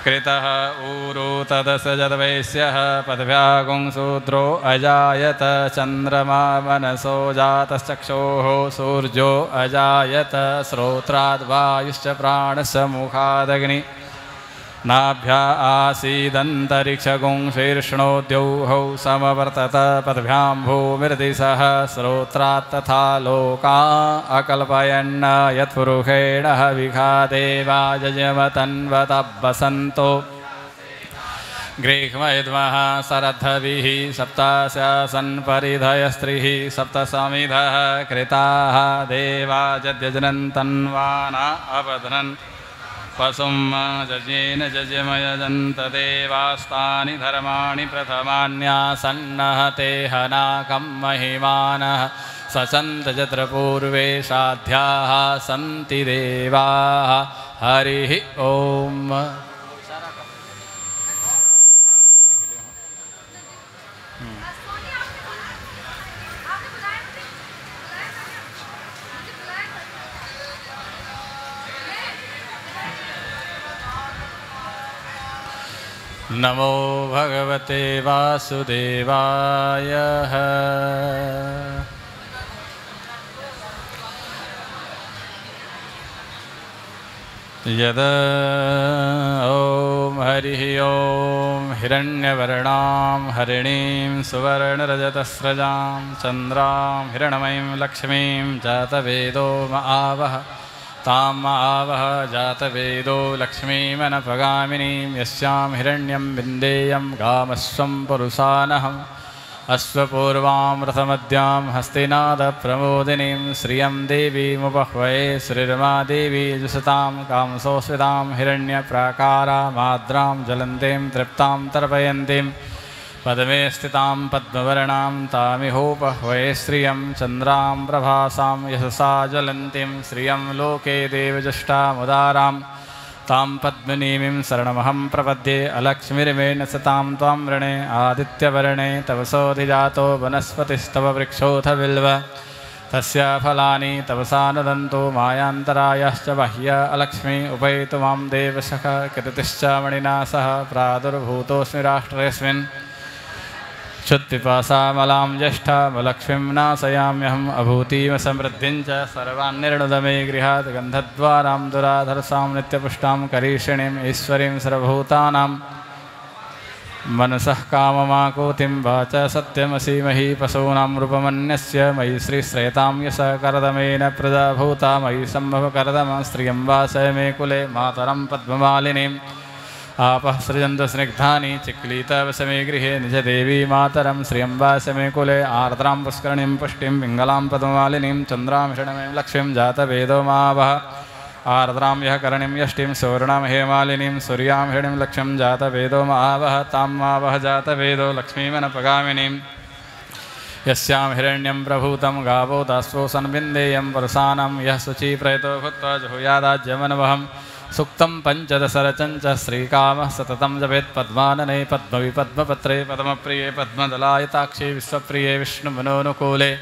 S1: कृतः ऊरु तदसजद्वैश्यः पदव्यागुं शूद्रो अजायत चन्द्रमा मनसो जातश्चक्षोः सूर्यो अजायत श्रोत्राद्वायुश्च प्राणस्य मुखादग्नि नाभ्या आसीदन्तरिक्षगुं शीर्ष्णोद्यौहौ समवर्तत पदभ्यां भूमिर्दिशः श्रोत्रात् तथा लोका अकल्पयन् यत्पुरुषेण हविषा देवा यजमतन्वतब्बसन्तो गृह्मयद्मः सरद्धभिः सप्तास्यासन्परिधयस्त्रिः सप्तसमिधः कृताः देवा यद्यजनन्तन्वाना अपध्नन् पशुं जजेन जजमयजन्त देवास्तानि धर्माणि प्रथमान्यासन्नः ते हनाकं महिमानः ससन्त यत्र पूर्वे साध्याः सन्ति देवाः। हरिः ओम। नमो भगवते वासुदेवाय। यद ओम हरिः ओम हिरण्यवर्णां हरिणीं सुवर्णरजतस्रजां चन्द्रां हिरण्मयीं लक्ष्मीं जातवेदो आवह ताम आवह जातवेदो लक्ष्मीमनपगामिनीं यस्यां हिरण्यं विन्देयं गामस्वं पुरुषानहम् अश्वपूर्वां रथमद्यां हस्तिनादप्रमोदिनीं श्रियं देवीमुपह्वये श्रीरमादेवी जुषतां कामसोस्वितां हिरण्यप्राकारामाद्रां ज्वलन्तीं तृप्तां तर्पयन्तीं पद्मे स्थितां पद्मवर्णां तामिहोपह्वये श्रियं चन्द्रां प्रभासां यशसा ज्वलन्तीं श्रियं लोके देवजुष्टामुदारां तां पद्मिनीं शरणमहं प्रपद्ये अलक्ष्मीर्मेण सतां त्वां वृणे आदित्यवर्णे तपसोऽधिजातो वनस्पतिस्तव वृक्षोऽथ बिल्व तस्य फलानि तपसा नदन्तो मायान्तरायाश्च बाह्य अलक्ष्मी उपैतु मां देवशः कृतिश्च मणिना सह प्रादुर्भूतोऽस्मि राष्ट्रेऽस्मिन् क्षुत्पिपासामलां ज्येष्ठामलक्ष्मीं नाशयाम्यहम् अभूतिम समृद्धिं च सर्वान्निर्णुद मे गृहात् गन्धद्वारां दुराधरसां नित्यपुष्टां करीषिणीम् ईश्वरीं सर्वभूतानां मनसः काममाकोतिं वाच सत्यमसीमहि पशूनां रूपमन्यस्य मयि श्रीश्रेतां यशकरदमेन प्रजा भूता मयि सम्भवकरदमा स्त्रियं वासय मे कुले मातरं पद्ममालिनीम् आपः सृजन्तु स्निग्धानि चिक्लीतवसमे गृहे निजदेवी मातरं श्रियं वासय मे कुले आर्द्रां पुष्करणीं पुष्टिं पिङ्गलां पद्ममालिनीं चन्द्रां हिरण्मयीं लक्ष्मीं जातवेदो मावः आर्द्रां यः करणीं यष्टिं सुवर्णां हेमालिनीं सूर्यां हिरण्यं लक्ष्मीं जातवेदो मावः तां मावः जातवेदो लक्ष्मीमनपगामिनीं यस्यां हिरण्यं प्रभूतं गावो दास्वो सन्विन्देयं वरसानं यः शुचिप्रयतो भूत्वा जुहुयादाज्यमनवहं सुक्तं पञ्चदशरचञ्च श्रीकामः सततं जपेत् पद्मानने पद्मवि पद्मपत्रे पद्मप्रिये पद्मदलायताक्षे विश्वप्रिये विष्णुमनोनुकूले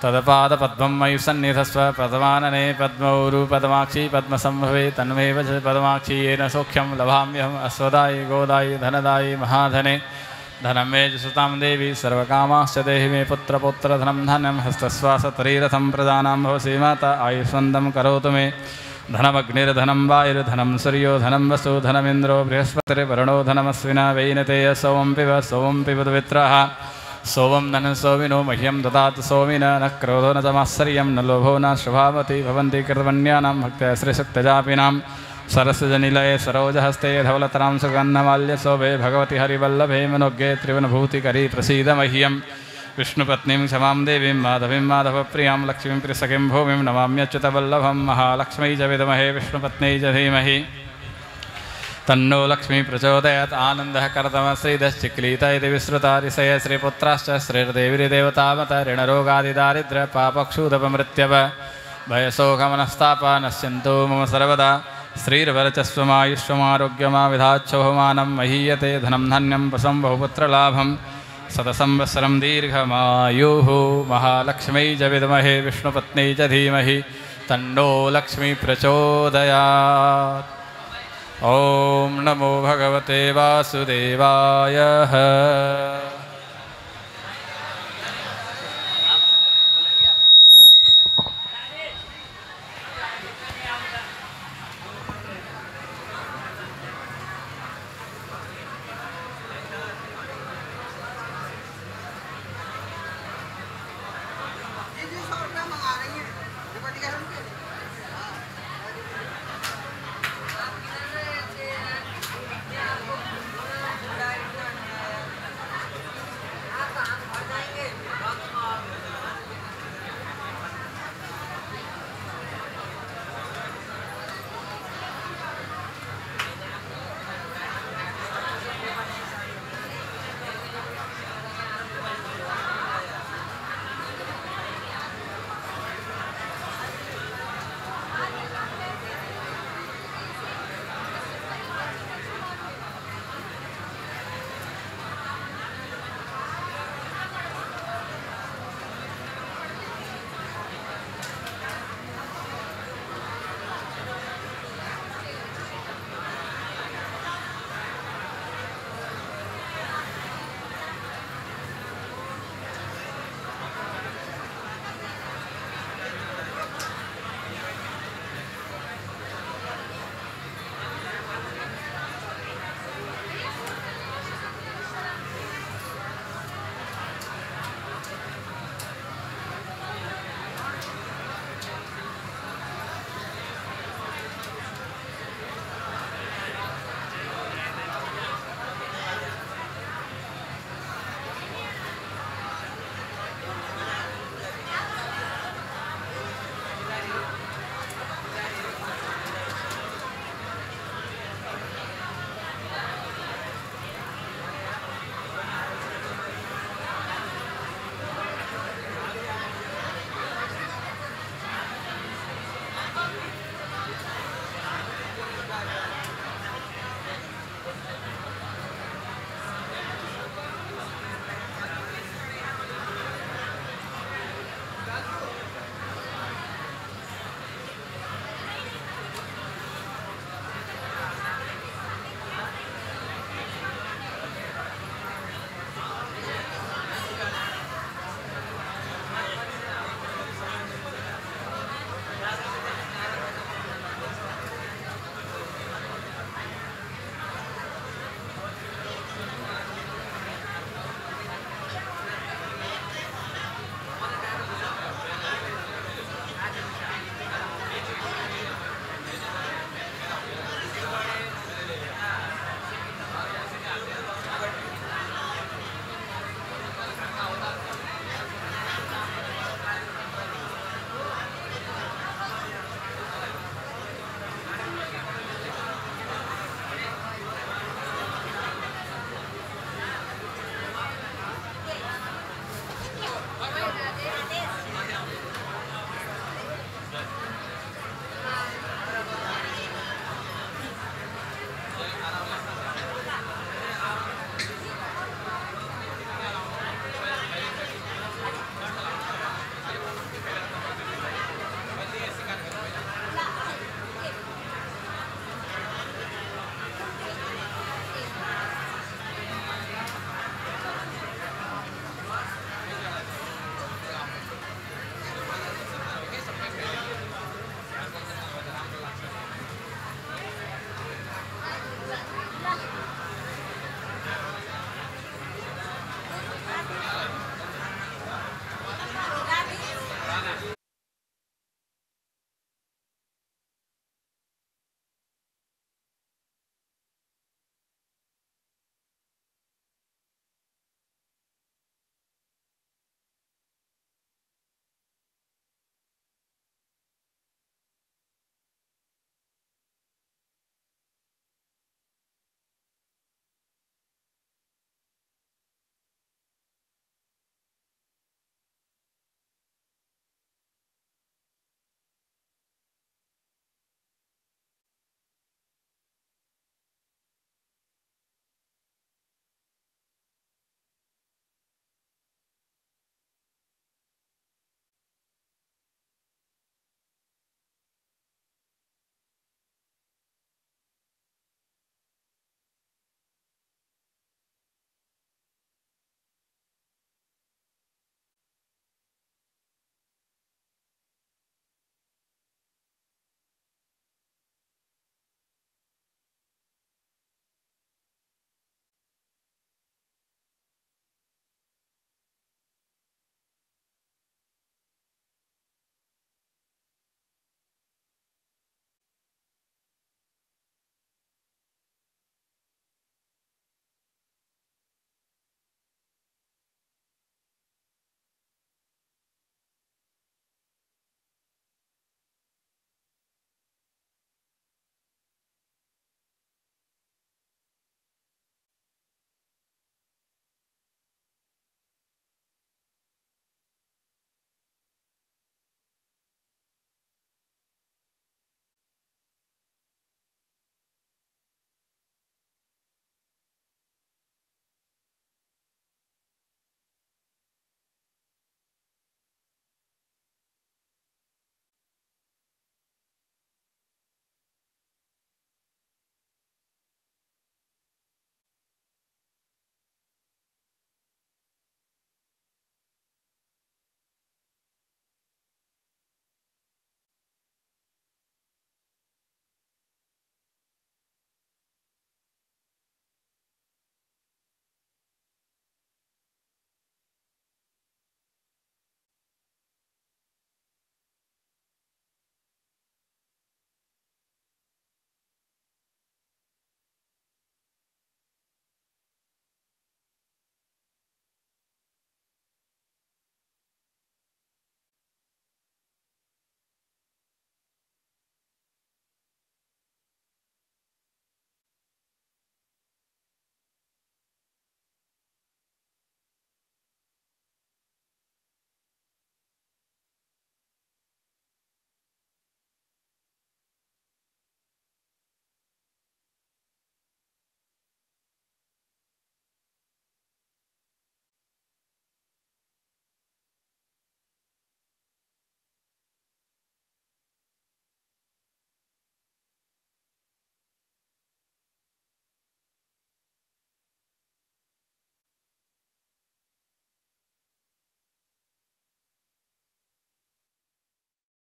S1: तदपादपद्मं मयि सन्निधस्व पद्मानने पद्मौरु पद्माक्षी पद्मसंभवे तन्मेव च पद्माक्षी येन सौख्यं लभाम्यहम् अस्वदायि गोदायि धनदायि महाधने धनं मे च सुतां देवी सर्वकामाश्च देहि मे पुत्रपौत्रधनं धान्यं हस्तश्वासतरीरथं प्रजानां भवसि माता आयुष्वन्तं करोतु मे धनमग्निर्धनं वायुर्धनं सूर्यो धनं वसु धनमिन्द्रो बृहस्पतिर्वरुणो धनमस्विना वैनतेय सोमं पिब पवित्रः सोमं नन सोमिनो मह्यं ददातु सोमिन न क्रोधो न तमाश्चर्यं न लोभो न शुभावति भवन्ति कृतवन्यानां भक्त्या श्रीशक्तजापिनां सरसजनिलये सरोजहस्ते धवलतरां सुगन्धमाल्यशोभे भगवति हरिवल्लभे मनोज्ञे त्रिभुवनभूतिकरी प्रसीद मह्यं विष्णुपत्नीं क्षमां देवीं माधवीं माधवप्रियां लक्ष्मीं प्रियसखीं भूमिं नमाम्यच्युतवल्लभं महालक्ष्मी च विद्महे विष्णुपत्नी च धीमहि तन्नो लक्ष्मी प्रचोदयात् आनन्दः कर्तमः श्रीदश्चिक्लीत इति विश्रुतातिशय श्रीपुत्राश्च श्रीर्देवीदेवतामत ऋणरोगादिदारिद्र्य पापक्षूदपमृत्यव भयशोकमनस्ताप नश्यन्तु मम सर्वदा श्रीर्वरचस्वमायुष्वमारोग्यमाविधाच्छोभमानं महीयते धनं धान्यं पशुं बहुपुत्रलाभं शतसंवत्सरं दीर्घमायुः महालक्ष्मी च विद्महे विष्णुपत्नी च धीमहि तन्नो लक्ष्मी प्रचोदयात्। ॐ नमो भगवते वासुदेवाय।